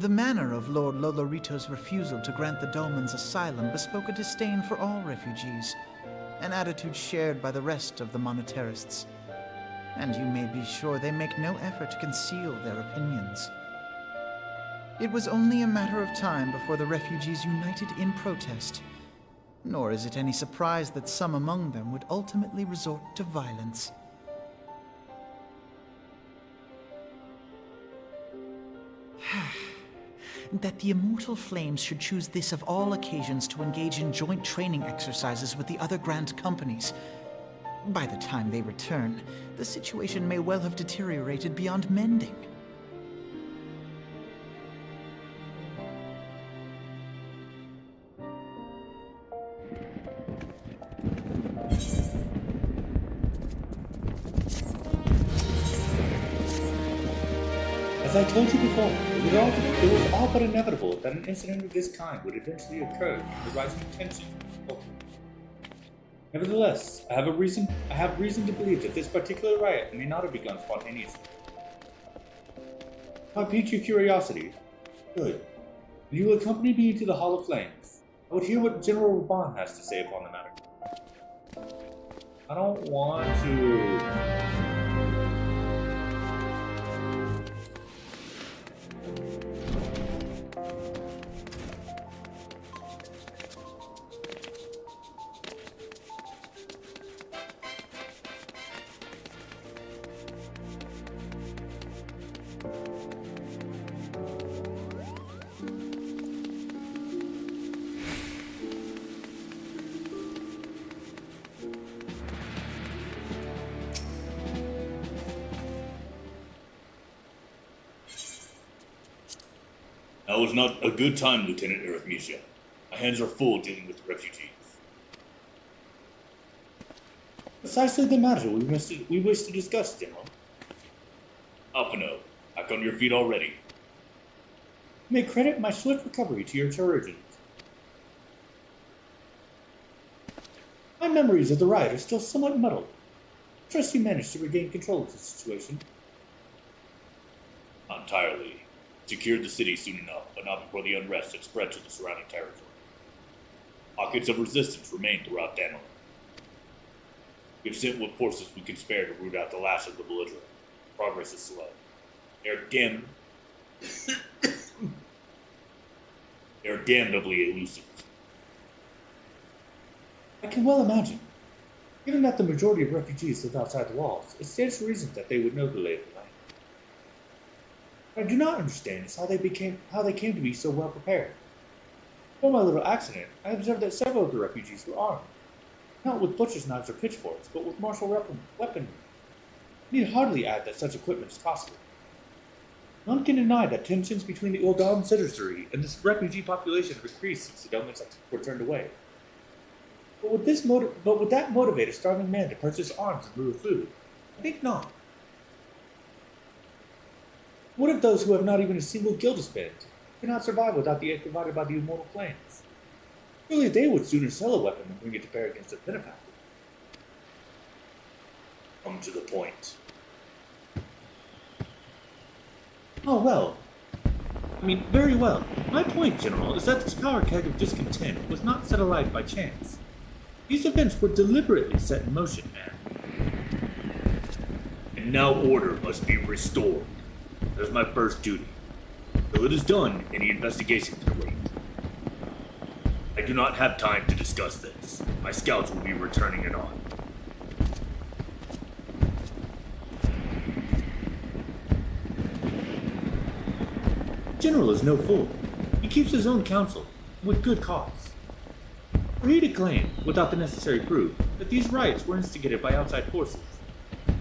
The manner of Lord Lolorito's refusal to grant the Dolmens asylum bespoke a disdain for all refugees, an attitude shared by the rest of the monetarists. And you may be sure they make no effort to conceal their opinions. It was only a matter of time before the refugees united in protest, nor is it any surprise that some among them would ultimately resort to violence. That the Immortal Flames should choose this of all occasions to engage in joint training exercises with the other Grand Companies. By the time they return, the situation may well have deteriorated beyond mending. As I told you before, it was all but inevitable that an incident of this kind would eventually occur from the rising tensions of the culture. Nevertheless, I have reason to believe that this particular riot may not have begun spontaneously. If I piqued your curiosity, good. Will you accompany me to the Hall of Flames? I would hear what General Raban has to say upon the matter. I don't want to. Now is not a good time, Lieutenant Arithmesia. My hands are full dealing with refugees. Precisely the matter we wish to discuss, General. Alphino, back on your feet already. You may credit my swift recovery to your origins. My memories of the riot are still somewhat muddled. I trust you managed to regain control of the situation. Not entirely. Secured the city soon enough, but not before the unrest had spread to the surrounding territory. Pockets of resistance remain throughout Danelin. We have sent what forces we can spare to root out the last of the belligerent. Progress is slow. They are damnably elusive. I can well imagine. Given that the majority of refugees live outside the walls, it stands to reason that they would know the lay of the land. What I do not understand is how they came to be so well prepared. Before my little accident, I observed that several of the refugees were armed, not with butcher's knives or pitchforks, but with martial weaponry. I need hardly add that such equipment is costly. None can deny that tensions between the Ul'dah citizenry and this refugee population have increased since the Dolmens were turned away. But would that motivate a starving man to purchase arms in lieu of food? I think not. What of those who have not even a single guild to spend, cannot survive without the aid provided by the Immortal Flames? Surely they would sooner sell a weapon than bring it to bear against their benefactor. Come to the point. Oh, well. Very well. My point, General, is that this power keg of discontent was not set alight by chance. These events were deliberately set in motion, man. And now order must be restored. That is my first duty. Till it is done, any investigation can wait. I do not have time to discuss this. My scouts will be returning it on. General is no fool. He keeps his own counsel, with good cause. Were he to claim, without the necessary proof, that these riots were instigated by outside forces,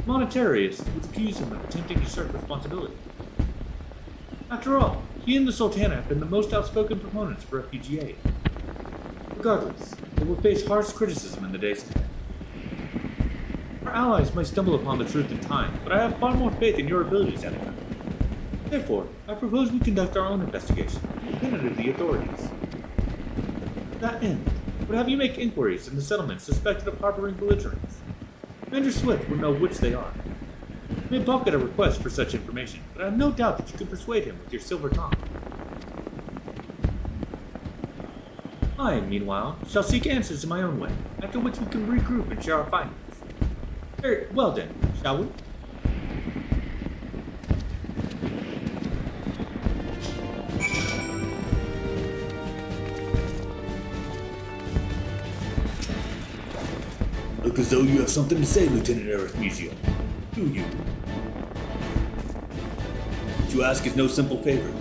monetarists would accuse him of attempting to shirk responsibility. After all, he and the Sultana have been the most outspoken proponents of refugee aid. Regardless, they will face harsh criticism in the days ahead. Our allies may stumble upon the truth in time, but I have far more faith in your abilities, Anakin. Therefore, I propose we conduct our own investigation, independent of the authorities. To that end, I would have you make inquiries in the settlements suspected of harboring belligerents. Commander Swift will know which they are. You may balk at a request for such information, but I have no doubt that you can persuade him with your silver tongue. I, meanwhile, shall seek answers in my own way, after which we can regroup and share our findings. Well then, shall we? Look as though you have something to say, Lieutenant Arithmesia. Do you? What you ask is no simple favor.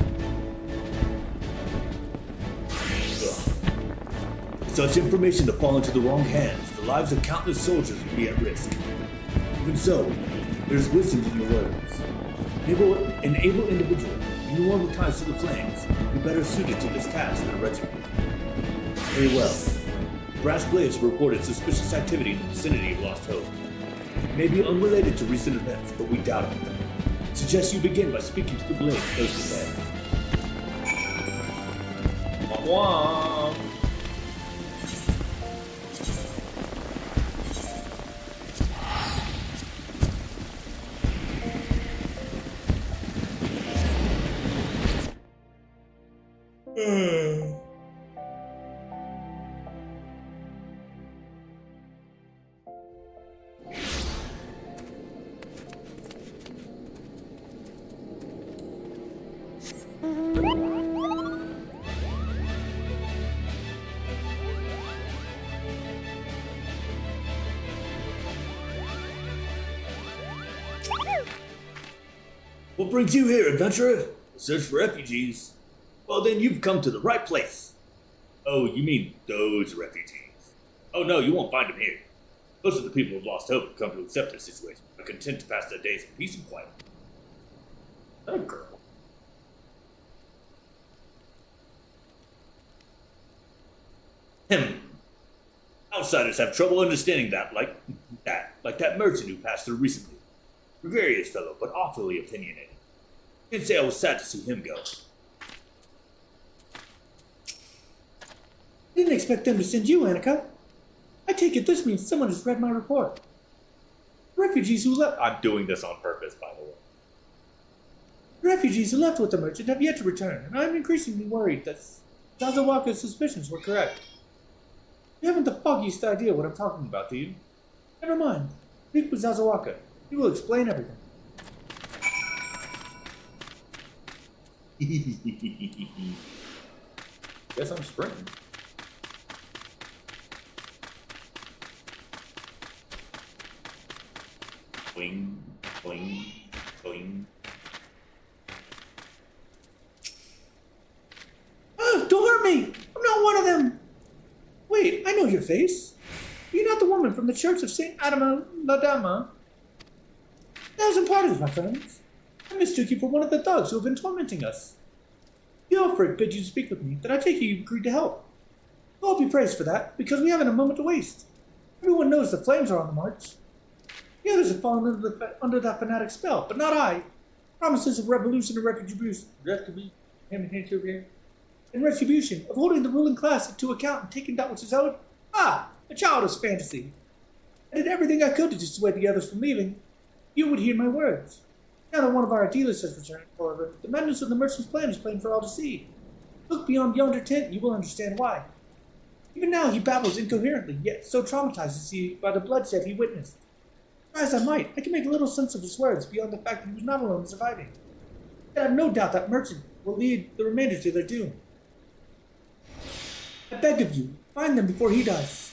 With such information to fall into the wrong hands, the lives of countless soldiers would be at risk. Even so, there's wisdom in your words. An able individual, anyone with ties to the flames, would be better suited to this task than a regiment. Very well. Brass Blades reported suspicious activity in the vicinity of Lost Hope. It may be unrelated to recent events, but we doubt it. Suggest you begin by speaking to the Blades close to there. Wah wah. What brings you here, adventurer? A search for refugees? Well then, you've come to the right place. Oh, you mean those refugees? Oh no, you won't find them here. Most of the people of Lost Hope have come to accept their situation, are content to pass their days in peace and quiet. Is that a girl? Outsiders have trouble understanding that, like that merchant who passed through recently. Gregarious fellow, but awfully opinionated. Can't say I was sad to see him go. Didn't expect them to send you, Annika. I take it this means someone has read my report. Refugees who left... I'm doing this on purpose, by the way. Refugees who left with the merchant have yet to return, and I'm increasingly worried that Zazawaka's suspicions were correct. You haven't the foggiest idea what I'm talking about, do you? Never mind. Speak with Zazawaka. He will explain everything. Guess I'm sprinting. Boing, boing, boing. Oh, don't hurt me! I'm not one of them! Wait, I know your face. You're not the woman from the Church of St. Adama La Dama. 1,000 pardons, my friends. I mistook you for one of the thugs who have been tormenting us. Alfred bid you speak with me, then I take it you agreed to help. I'll be praised for that, because we haven't a moment to waste. Everyone knows the flames are on the march. The others have fallen under that fanatic spell, but not I. Promises of revolution and retribution, of holding the ruling class to account and taking that which is owed. A childish fantasy. I did everything I could to dissuade the others from leaving. You would hear my words. Now that one of our dealers has returned, however, the madness of the merchant's plan is plain for all to see. Look beyond yonder tent and you will understand why. Even now he babbles incoherently, yet so traumatized is he by the bloodshed he witnessed. Try as I might, I can make little sense of his words beyond the fact that he was not alone in surviving. Yet I have no doubt that merchant will lead the remainder to their doom. I beg of you, find them before he dies.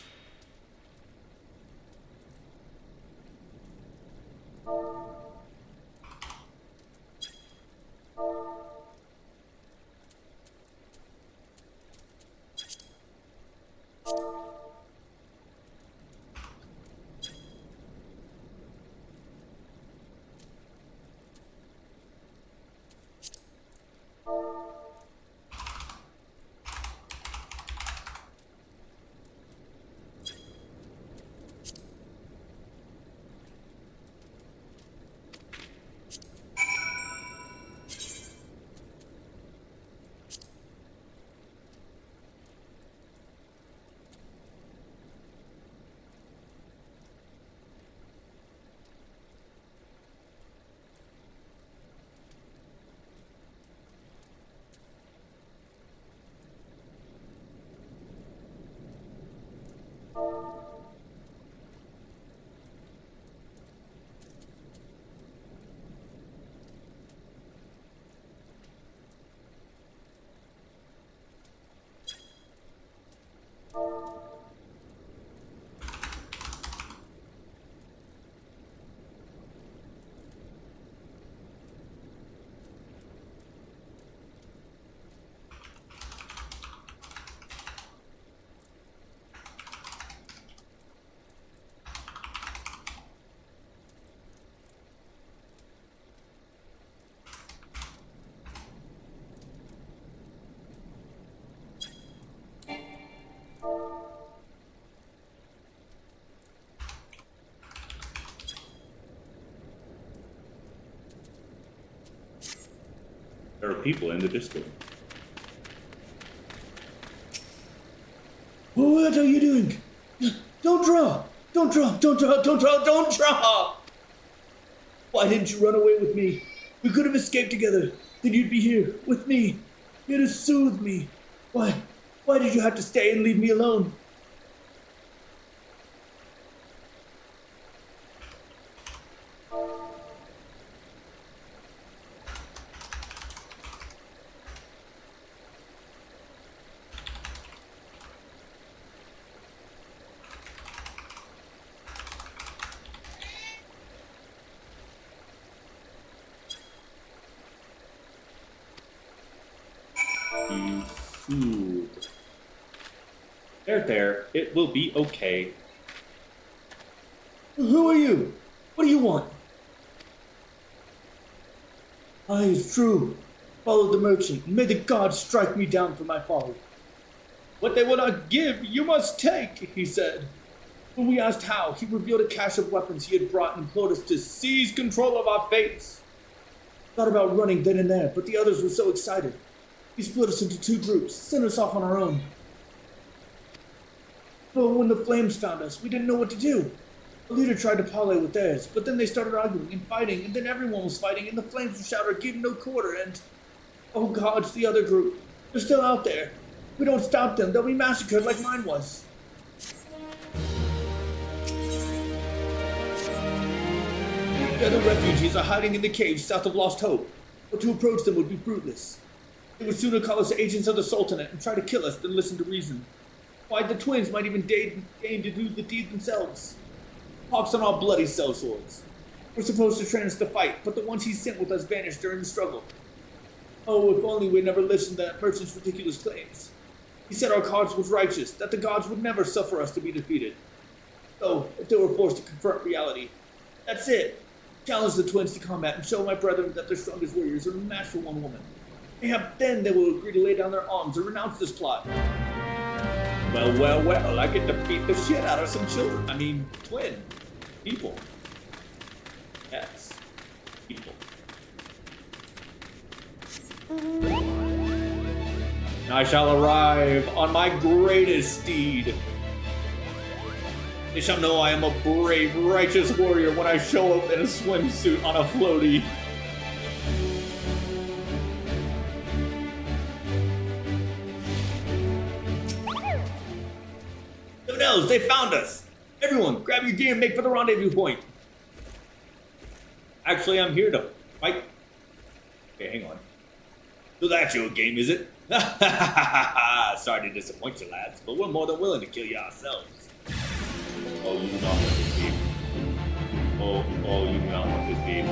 people in the Discord. What are you doing? Don't draw! Don't draw! Don't draw! Don't draw! Don't draw! Why didn't you run away with me? We could have escaped together. Then you'd be here with me. Here to soothe me. Why? Why did you have to stay and leave me alone? Food. There. It will be okay. Who are you? What do you want? It's true. Follow the merchant, and may the gods strike me down for my folly. What they will not give, you must take, he said. When we asked how, he revealed a cache of weapons he had brought and implored us to Seize control of our fates. Thought about running then and there, but the others were so excited. He split us into 2 groups, sent us off on our own. But when the flames found us, we didn't know what to do. The leader tried to parley with theirs, but then they started arguing and fighting, and then everyone was fighting, and the flames shouted, "Give no quarter," and... Oh God, it's the other group. They're still out there. If we don't stop them, they'll be massacred like mine was. The other refugees are hiding in the caves south of Lost Hope, but to approach them would be fruitless. They would sooner call us agents of the Sultanate and try to kill us than listen to reason. Why, the twins might even deign to do the deed themselves. Hawks on our bloody sellswords. We're supposed to train us to fight, but the ones he sent with us vanished during the struggle. Oh, if only we'd never listened to that merchant's ridiculous claims. He said our cause was righteous, that the gods would never suffer us to be defeated. So, if they were forced to confront reality, that's it. Challenge the twins to combat and show my brethren that their strongest warriors are matched for one woman. Mayhap then they will agree to lay down their arms and renounce this plot. Well, I get to beat the shit out of some children. I mean, twin. People. Yes. People. I shall arrive on my greatest steed. They shall know I am a brave, righteous warrior when I show up in a swimsuit on a floaty. Who knows? They found us! Everyone, grab your gear and make for the rendezvous point. Actually, I'm here to fight. Okay, hang on. So that's your game, is it? Sorry to disappoint you, lads, but we're more than willing to kill you ourselves. Oh, you do not want this beef. Oh, you do not want this beef.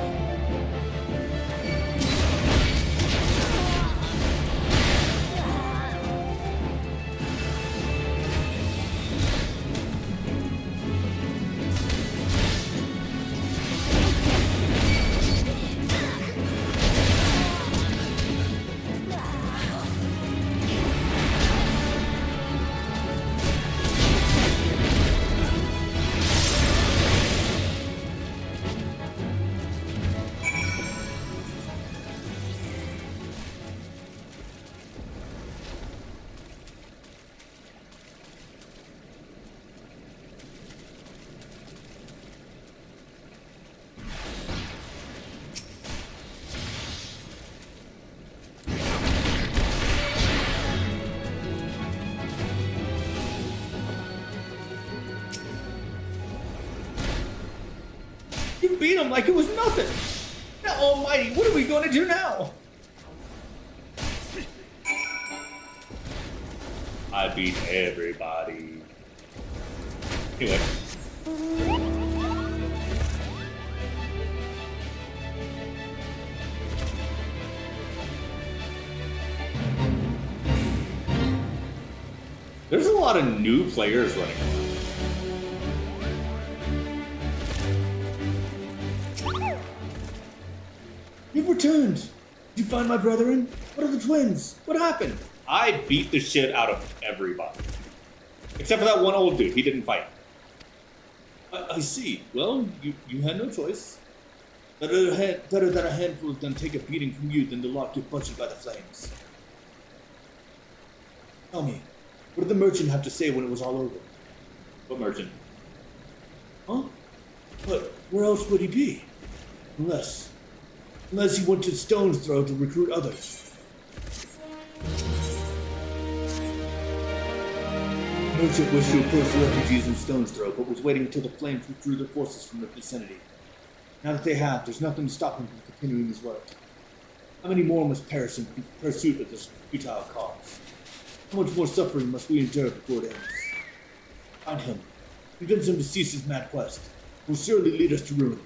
Beat him like it was nothing. Now, almighty, what are we going to do now? I beat everybody. Anyway. There's a lot of new players running around. You've returned. Did you find my brethren? What are the twins? What happened? I beat the shit out of everybody. Except for that one old dude. He didn't fight. I see. Well, you had no choice. Better that a handful of them take a beating from you than the lot get butchered by the flames. Tell me, what did the merchant have to say when it was all over? What merchant? Huh? But where else would he be? Unless he went to Stone's Throw to recruit others. The merchant wished to oppose the refugees in Stone's Throw, but was waiting until the flames withdrew their forces from the vicinity. Now that they have, there's nothing to stop him from continuing his work. How many more must perish in pursuit of this futile cause? How much more suffering must we endure before it ends? Find him. Convince him to cease his mad quest. It will surely lead us to ruin.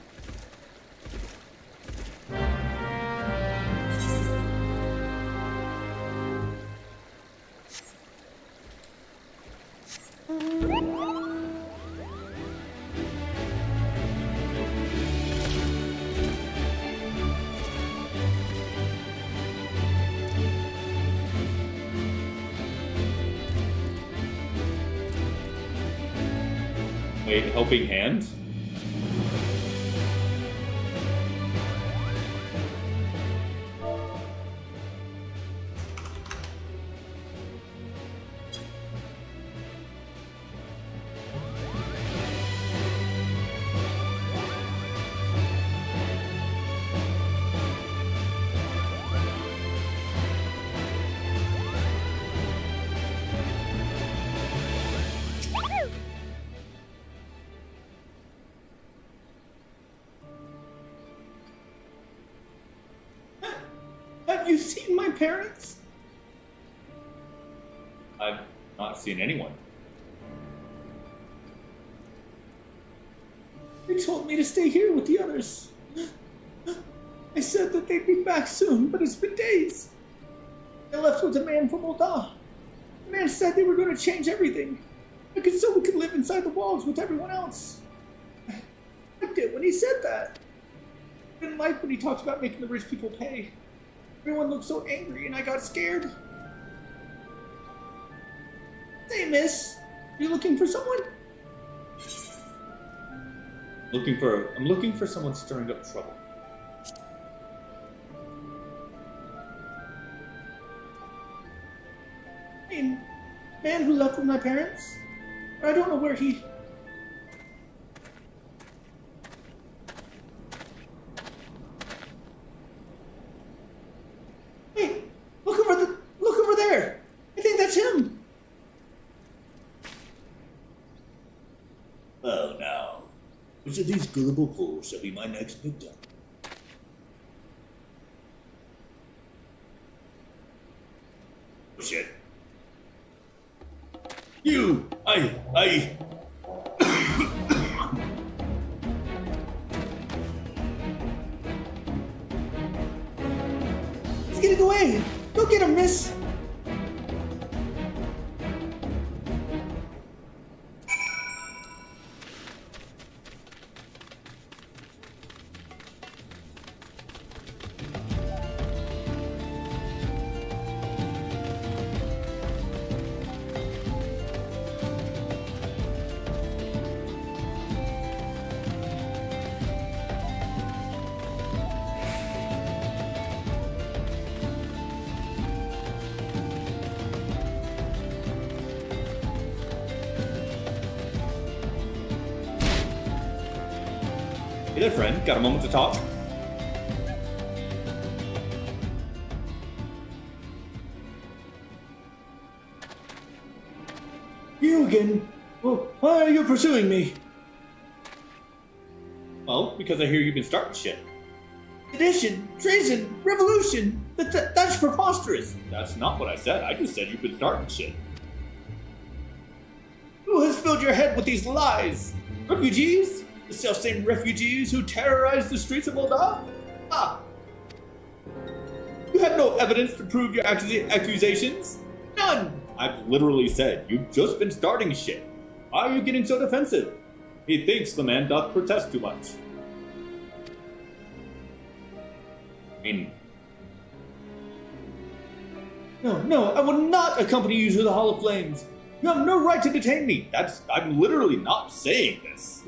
Wait, helping hand? Have you seen my parents? I've not seen anyone. They told me to stay here with the others. I said that they'd be back soon, but it's been days. I left with a man from Ul'dah. The man said they were going to change everything. So we could live inside the walls with everyone else. I did when he said that. I didn't like when he talked about making the rich people pay. Everyone looked so angry and I got scared. Hey, miss. Are you looking for someone? I'm looking for someone stirring up trouble. I mean, man who left with my parents? I don't know where he... Hey, look over there! I think that's him! Oh, now, which of these gullible fools shall be my next victim? Oh, shit. You! I... He's getting away! Go get him, miss! Hey there, friend. Got a moment to talk? You again? Well, why are you pursuing me? Well, because I hear you've been starting shit. Sedition, treason, revolution. That's preposterous. That's not what I said. I just said you've been starting shit. Who has filled your head with these lies? Refugees? The self-same refugees who terrorize the streets of Ul'dah? Ah! You have no evidence to prove your accusations? None! I've literally said you've just been starting shit. Why are you getting so defensive? He thinks the man doth protest too much. I mean... No, I will not accompany you to the Hall of Flames. You have no right to detain me. I'm literally not saying this.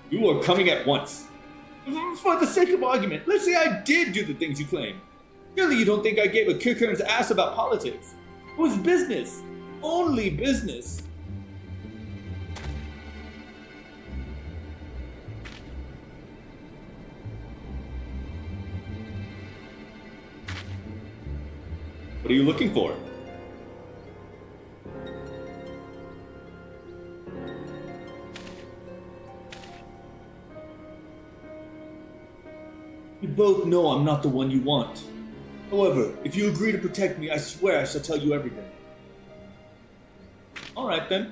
You are coming at once. For the sake of argument, let's say I did do the things you claim. Surely you don't think I gave a kicker-kern's ass about politics. It was business. Only business. What are you looking for? You both know I'm not the one you want. However, if you agree to protect me, I swear I shall tell you everything. Alright then.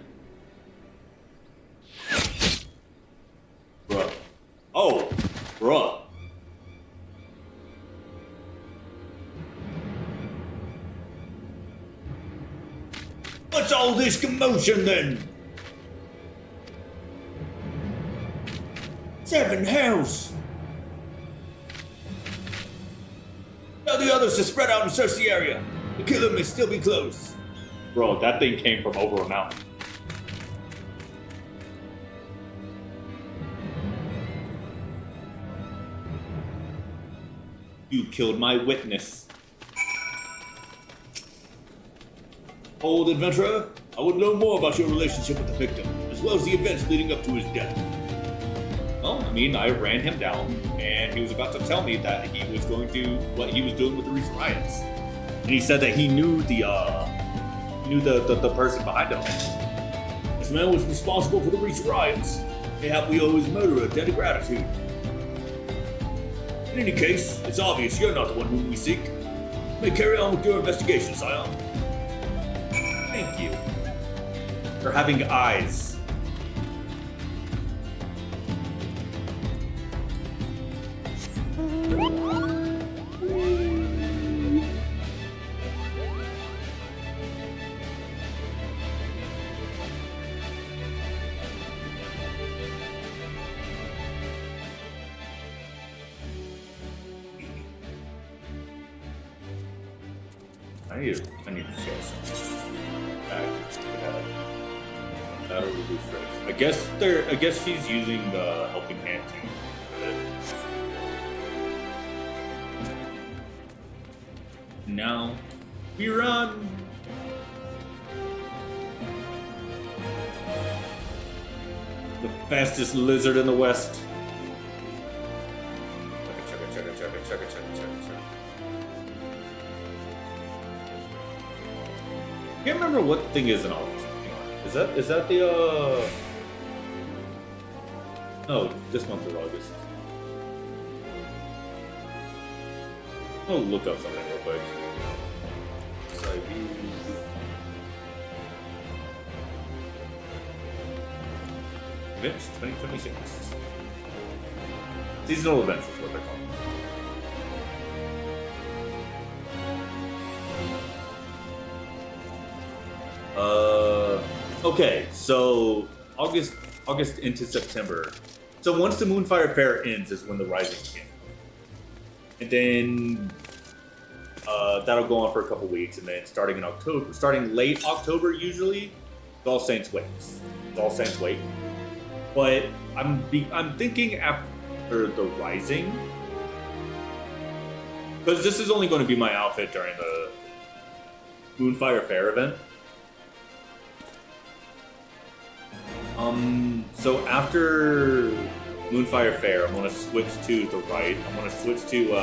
Bruh. Oh! Bruh. What's all this commotion then? Seven hells! Tell the others to spread out and search the area. The killer may still be close. Bro, that thing came from over a mountain. You killed my witness. Old adventurer, I would know more about your relationship with the victim, as well as the events leading up to his death. Well, I mean, I ran him down, and he was about to tell me that he was going to what he was doing with the recent riots. And he said that he knew the person behind him. This man was responsible for the recent riots. Mayhap we owe his murderer a debt of gratitude. In any case, it's obvious you're not the one whom we seek. You may carry on with your investigation, Scion. Thank you for having eyes. I need to share something. That'll reduce rates. I guess she's using the helping hand too. Now we run. The fastest lizard in the West. I can't remember what thing is in August. Is that the No, this month is August. I'll look up something real quick. Events 2026. Seasonal events is what they're called. Okay, so August into September. So once the Moonfire Fair ends is when the Rising begins. And then that'll go on for a couple weeks, and then starting late October usually, it's All Saints Wake. But I'm thinking after the Rising, because this is only going to be my outfit during the Moonfire Fair event. So after Moonfire Fair, I'm gonna switch to the right. I'm gonna switch to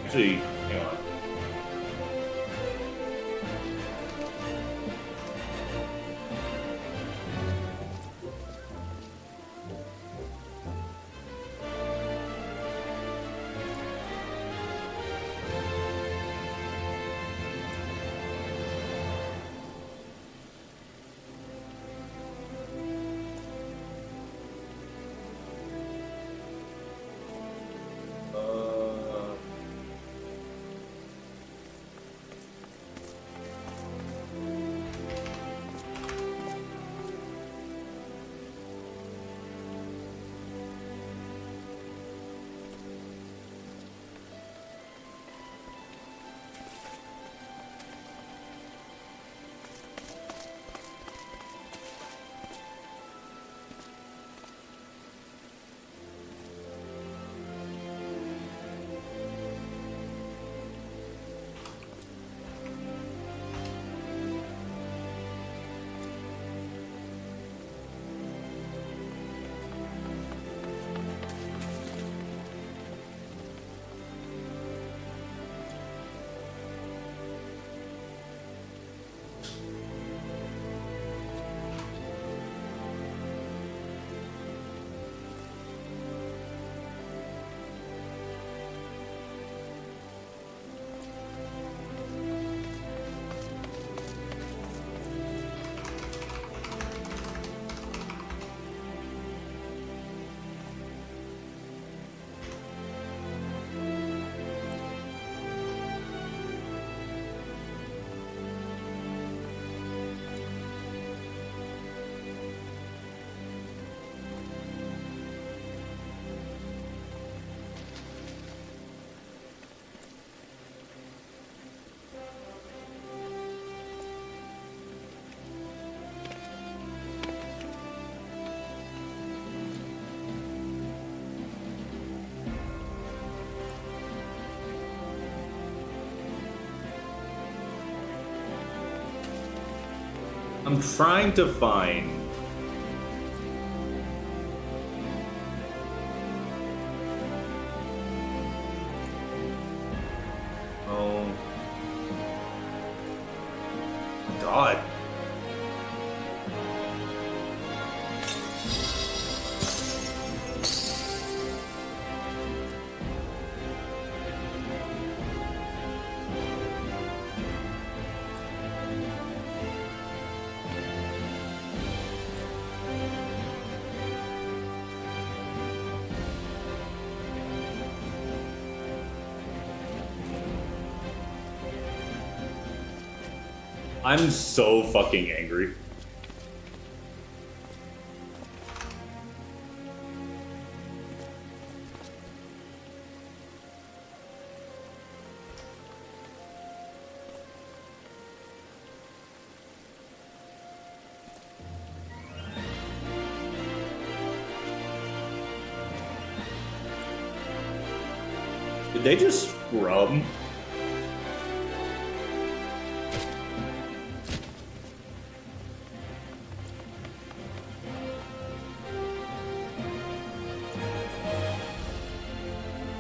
actually, hang on. I'm trying to find... Oh... God. I'm so fucking angry. Did they just scrub?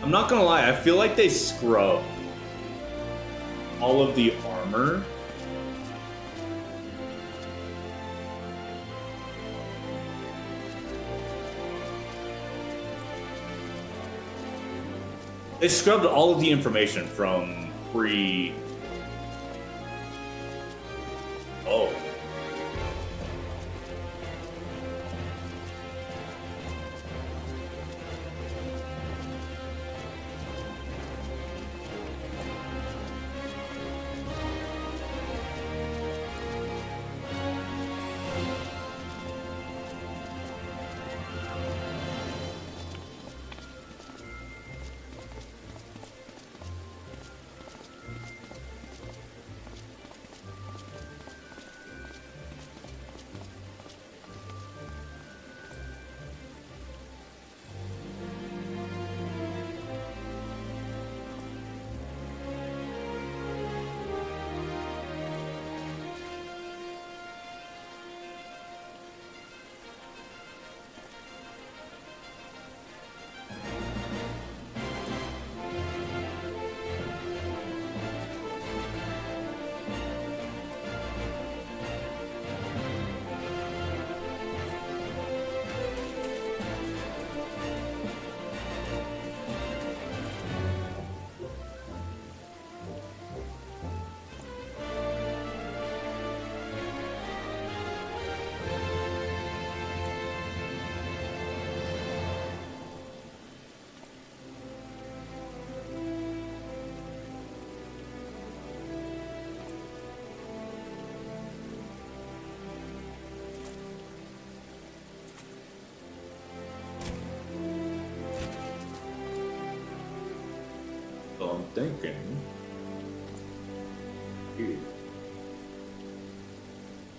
I'm not gonna lie, I feel like they scrub all of the armor. They scrubbed all of the information from pre... Oh. So I'm thinking here,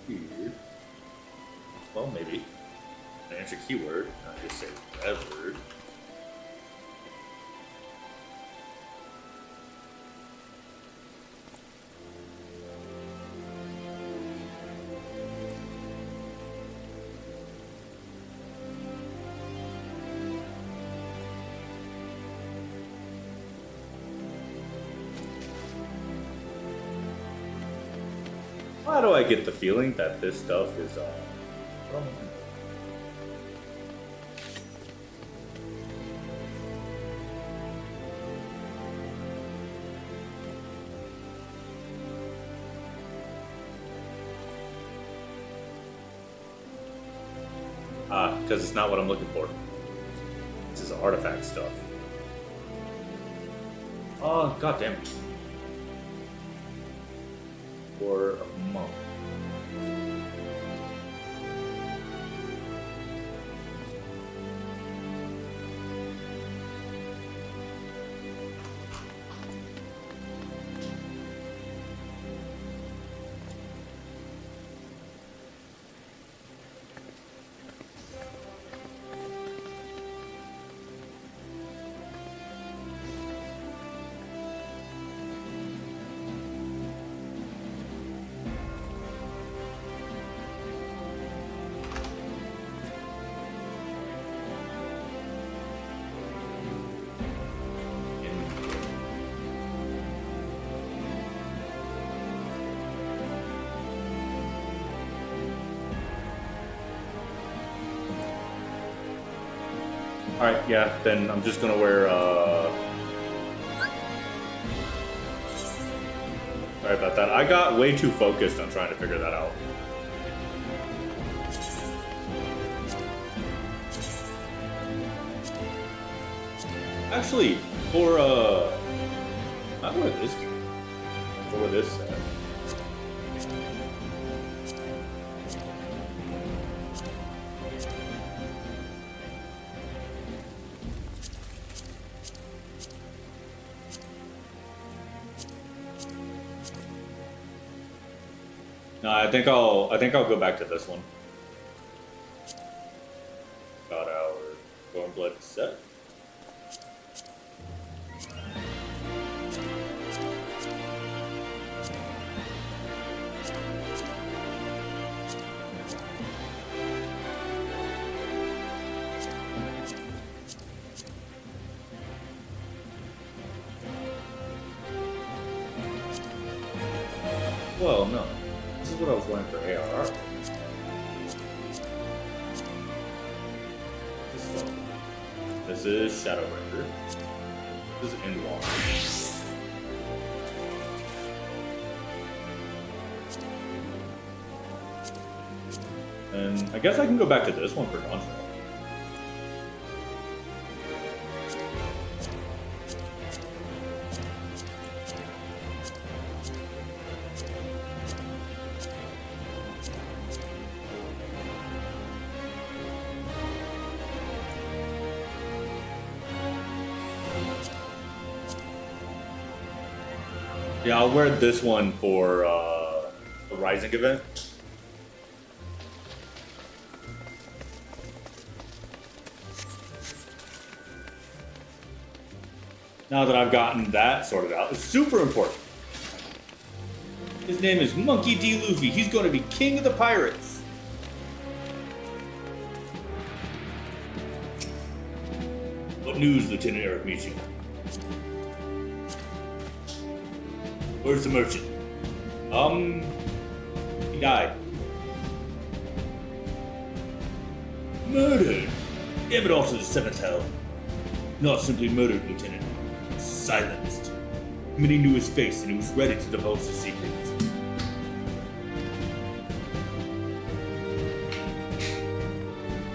here. Well, maybe an answer keyword. Not just say that word. Why do I get the feeling that this stuff is because it's not what I'm looking for. This is artifact stuff. Oh, god damn it. For a month. Alright, yeah, then I'm just gonna wear, Sorry about that. I got way too focused on trying to figure that out. Actually, for, not wear this gear. I'll wear this set. No, I think I'll go back to this one. Got our Storm Blood set. Well, no. This is what I was wearing for ARR. This is Shadowbreaker. This is Endwalker. And I guess I can go back to this one for Contra. Yeah, I'll wear this one for the Rising event. Now that I've gotten that sorted out, it's super important. His name is Monkey D. Luffy. He's going to be king of the pirates. What news, Lieutenant Eric Michi? Where's the merchant? He died. Murdered? Damn it all to the seventh hell. Not simply murdered, Lieutenant. Silenced. Many knew his face and he was ready to divulge his secrets.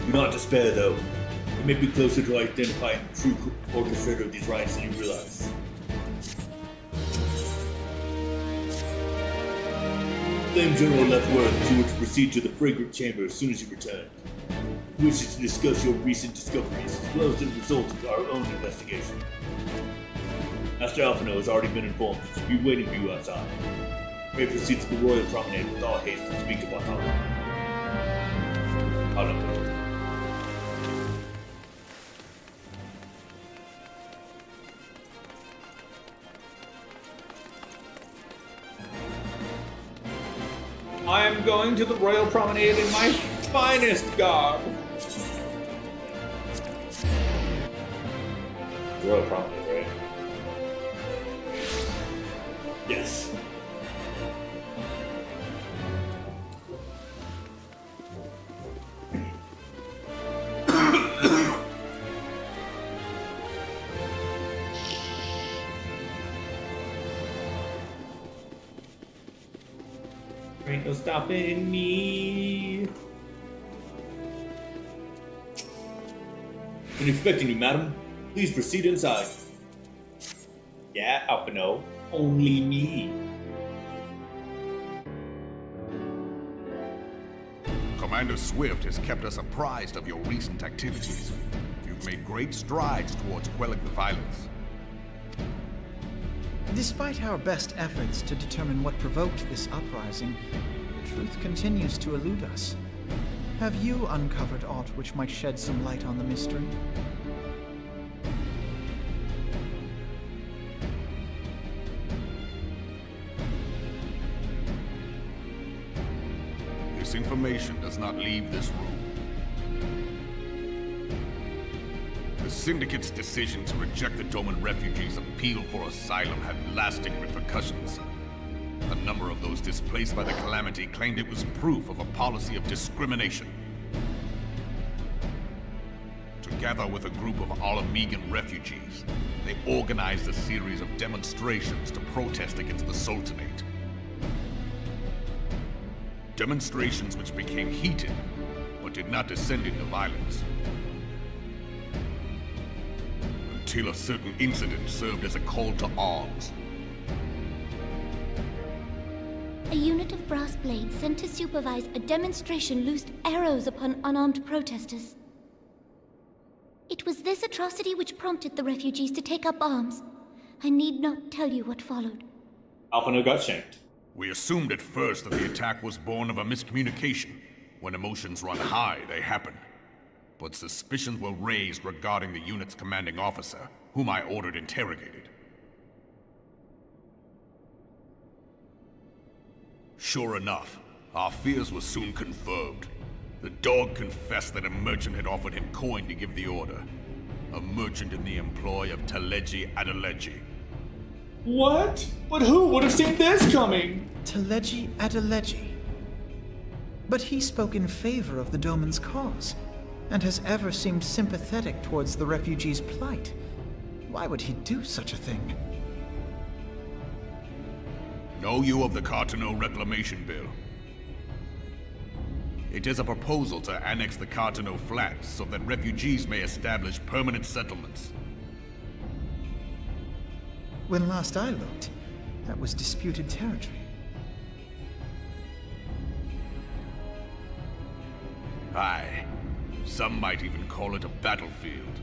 Do not despair, though. You may be closer to identifying the true orchestrator of these riots than you realize. Flame General left word that you were to proceed to the Fragrant Chamber as soon as you returned. He wishes to discuss your recent discoveries as well as the results of our own investigation. Master Alphino has already been informed that she'll be waiting for you outside. You may proceed to the Royal Promenade with all haste to speak to Bartolo. I am going to the Royal Promenade in my finest garb. Royal Promenade, right? Yes. Ain't no stopping me. Been expecting you, madam. Please proceed inside. Yeah, Alphino. Only me. Commander Swift has kept us apprised of your recent activities. You've made great strides towards quelling the violence. Despite our best efforts to determine what provoked this uprising, the truth continues to elude us. Have you uncovered aught which might shed some light on the mystery? This information does not leave this room. The Syndicate's decision to reject the Doman refugees' appeal for asylum had lasting repercussions. A number of those displaced by the calamity claimed it was proof of a policy of discrimination. To together with a group of Alamegan refugees, they organized a series of demonstrations to protest against the Sultanate. Demonstrations which became heated, but did not descend into violence. Until a certain incident served as a call to arms. A unit of brass blades sent to supervise a demonstration loosed arrows upon unarmed protesters. It was this atrocity which prompted the refugees to take up arms. I need not tell you what followed. Alphino got shanked. We assumed at first that the attack was born of a miscommunication. When emotions run high, they happen. But suspicions were raised regarding the unit's commanding officer, whom I ordered interrogated. Sure enough, our fears were soon confirmed. The dog confessed that a merchant had offered him coin to give the order. A merchant in the employ of Teleji Adeleji. What? But who would have seen this coming? Teleji Adeleji. But he spoke in favor of the Doman's cause, and has ever seemed sympathetic towards the refugees' plight. Why would he do such a thing? Know you of the Cartano Reclamation Bill? It is a proposal to annex the Cartano Flats so that refugees may establish permanent settlements. When last I looked, that was disputed territory. Aye. Some might even call it a battlefield.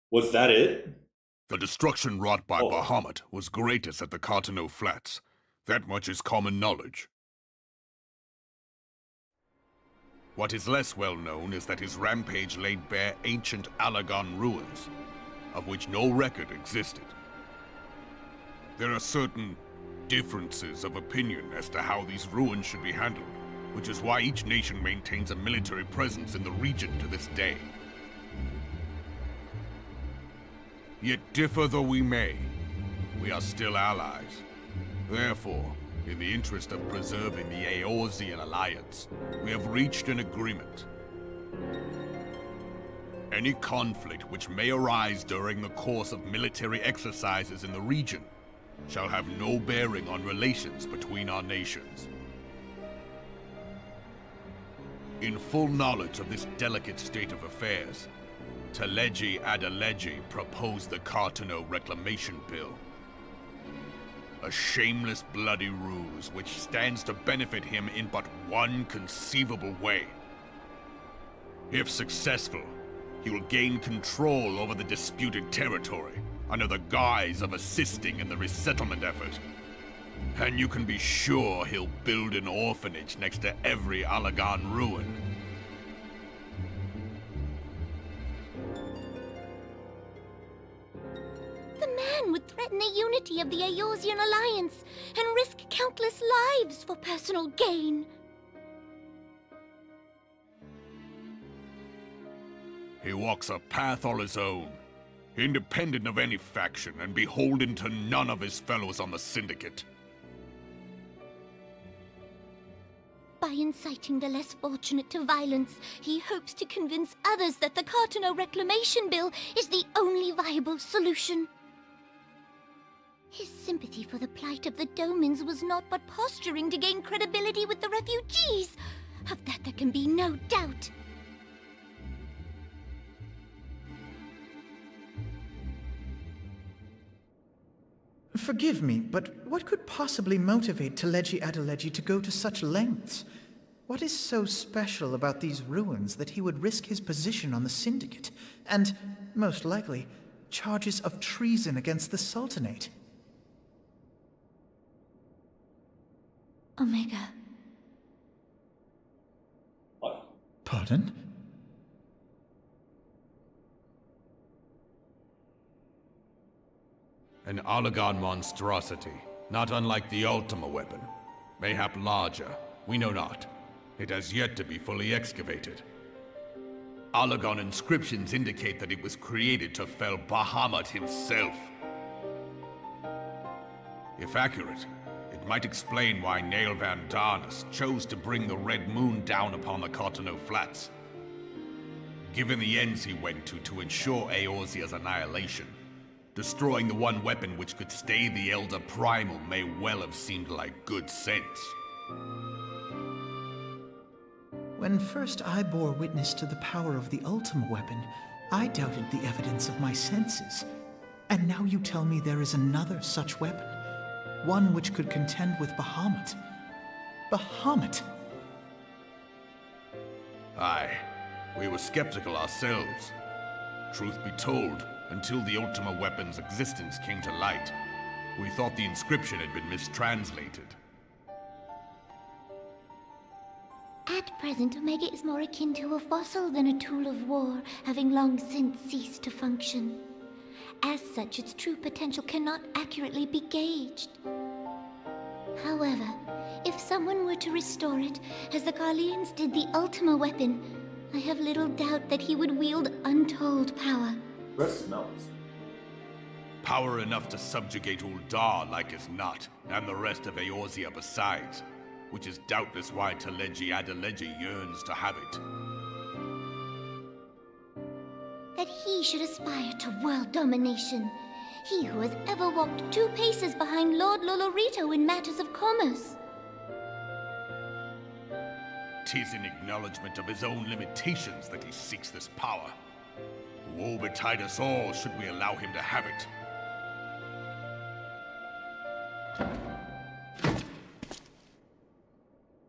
Was that it? The destruction wrought by Bahamut was greatest at the Cartano Flats. That much is common knowledge. What is less well known is that his rampage laid bare ancient Alagan ruins, of which no record existed. There are certain differences of opinion as to how these ruins should be handled, which is why each nation maintains a military presence in the region to this day. Yet differ though we may, we are still allies. Therefore, in the interest of preserving the Eorzean alliance, we have reached an agreement. Any conflict which may arise during the course of military exercises in the region shall have no bearing on relations between our nations. In full knowledge of this delicate state of affairs, Teleji Adeleji proposed the Cartano Reclamation Bill. A shameless bloody ruse which stands to benefit him in but one conceivable way. If successful, he will gain control over the disputed territory under the guise of assisting in the resettlement effort. And you can be sure he'll build an orphanage next to every Alagan ruin. The man would threaten the unity of the Eorzean alliance and risk countless lives for personal gain. He walks a path all his own, independent of any faction and beholden to none of his fellows on the Syndicate. By inciting the less fortunate to violence, he hopes to convince others that the Cartano Reclamation Bill is the only viable solution. His sympathy for the plight of the Domans was not but posturing to gain credibility with the refugees. Of that there can be no doubt. Forgive me, but what could possibly motivate Teleji Adeleji to go to such lengths? What is so special about these ruins that he would risk his position on the Syndicate, and, most likely, charges of treason against the Sultanate? Omega. What? Pardon? An Alagan monstrosity, not unlike the Ultima weapon. Mayhap larger, we know not. It has yet to be fully excavated. Allagan inscriptions indicate that it was created to fell Bahamut himself. If accurate, it might explain why Nail Van Darnus chose to bring the Red Moon down upon the Cotonou Flats. Given the ends he went to ensure Eorzea's annihilation, destroying the one weapon which could stay the Elder Primal may well have seemed like good sense. When first I bore witness to the power of the Ultima weapon, I doubted the evidence of my senses. And now you tell me there is another such weapon, one which could contend with Bahamut. Bahamut! Aye, we were skeptical ourselves. Truth be told, until the Ultima weapon's existence came to light, we thought the inscription had been mistranslated. At present, Omega is more akin to a fossil than a tool of war, having long since ceased to function. As such, its true potential cannot accurately be gauged. However, if someone were to restore it, as the Garleans did the Ultima weapon, I have little doubt that he would wield untold power. Breath smells. Power enough to subjugate Uldar like as not, and the rest of Eorzea besides, which is doubtless why Teleji Adeleji yearns to have it. That he should aspire to world domination. He who has ever walked 2 paces behind Lord Lolorito in matters of commerce. 'Tis in acknowledgement of his own limitations that he seeks this power. Woe betide us all should we allow him to have it.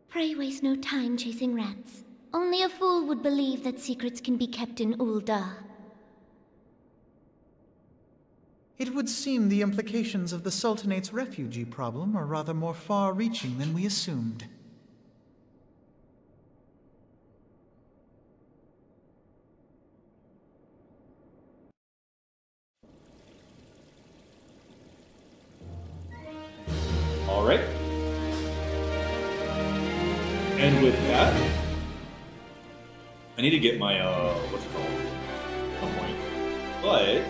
Pray waste no time chasing rats. Only a fool would believe that secrets can be kept in Uldar. It would seem the implications of the Sultanate's refugee problem are rather more far-reaching than we assumed. All right. And with that, I need to get my, what's it called? A point. But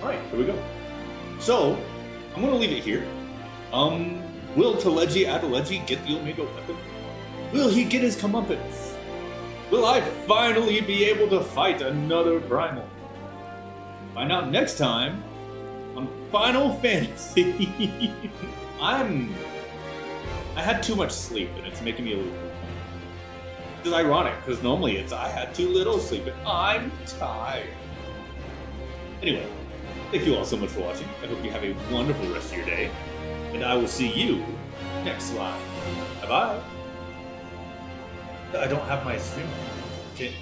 alright, here we go. So, I'm gonna leave it here. Will Teleji Adeleji get the Omega weapon? Will he get his comeuppance? Will I finally be able to fight another Primal? Find out next time on Final Fantasy. I had too much sleep and it's making me a little... It's ironic because normally it's I had too little sleep and I'm tired. Anyway, thank you all so much for watching. I hope you have a wonderful rest of your day. And I will see you next slide. Bye-bye. I don't have my stream. Okay.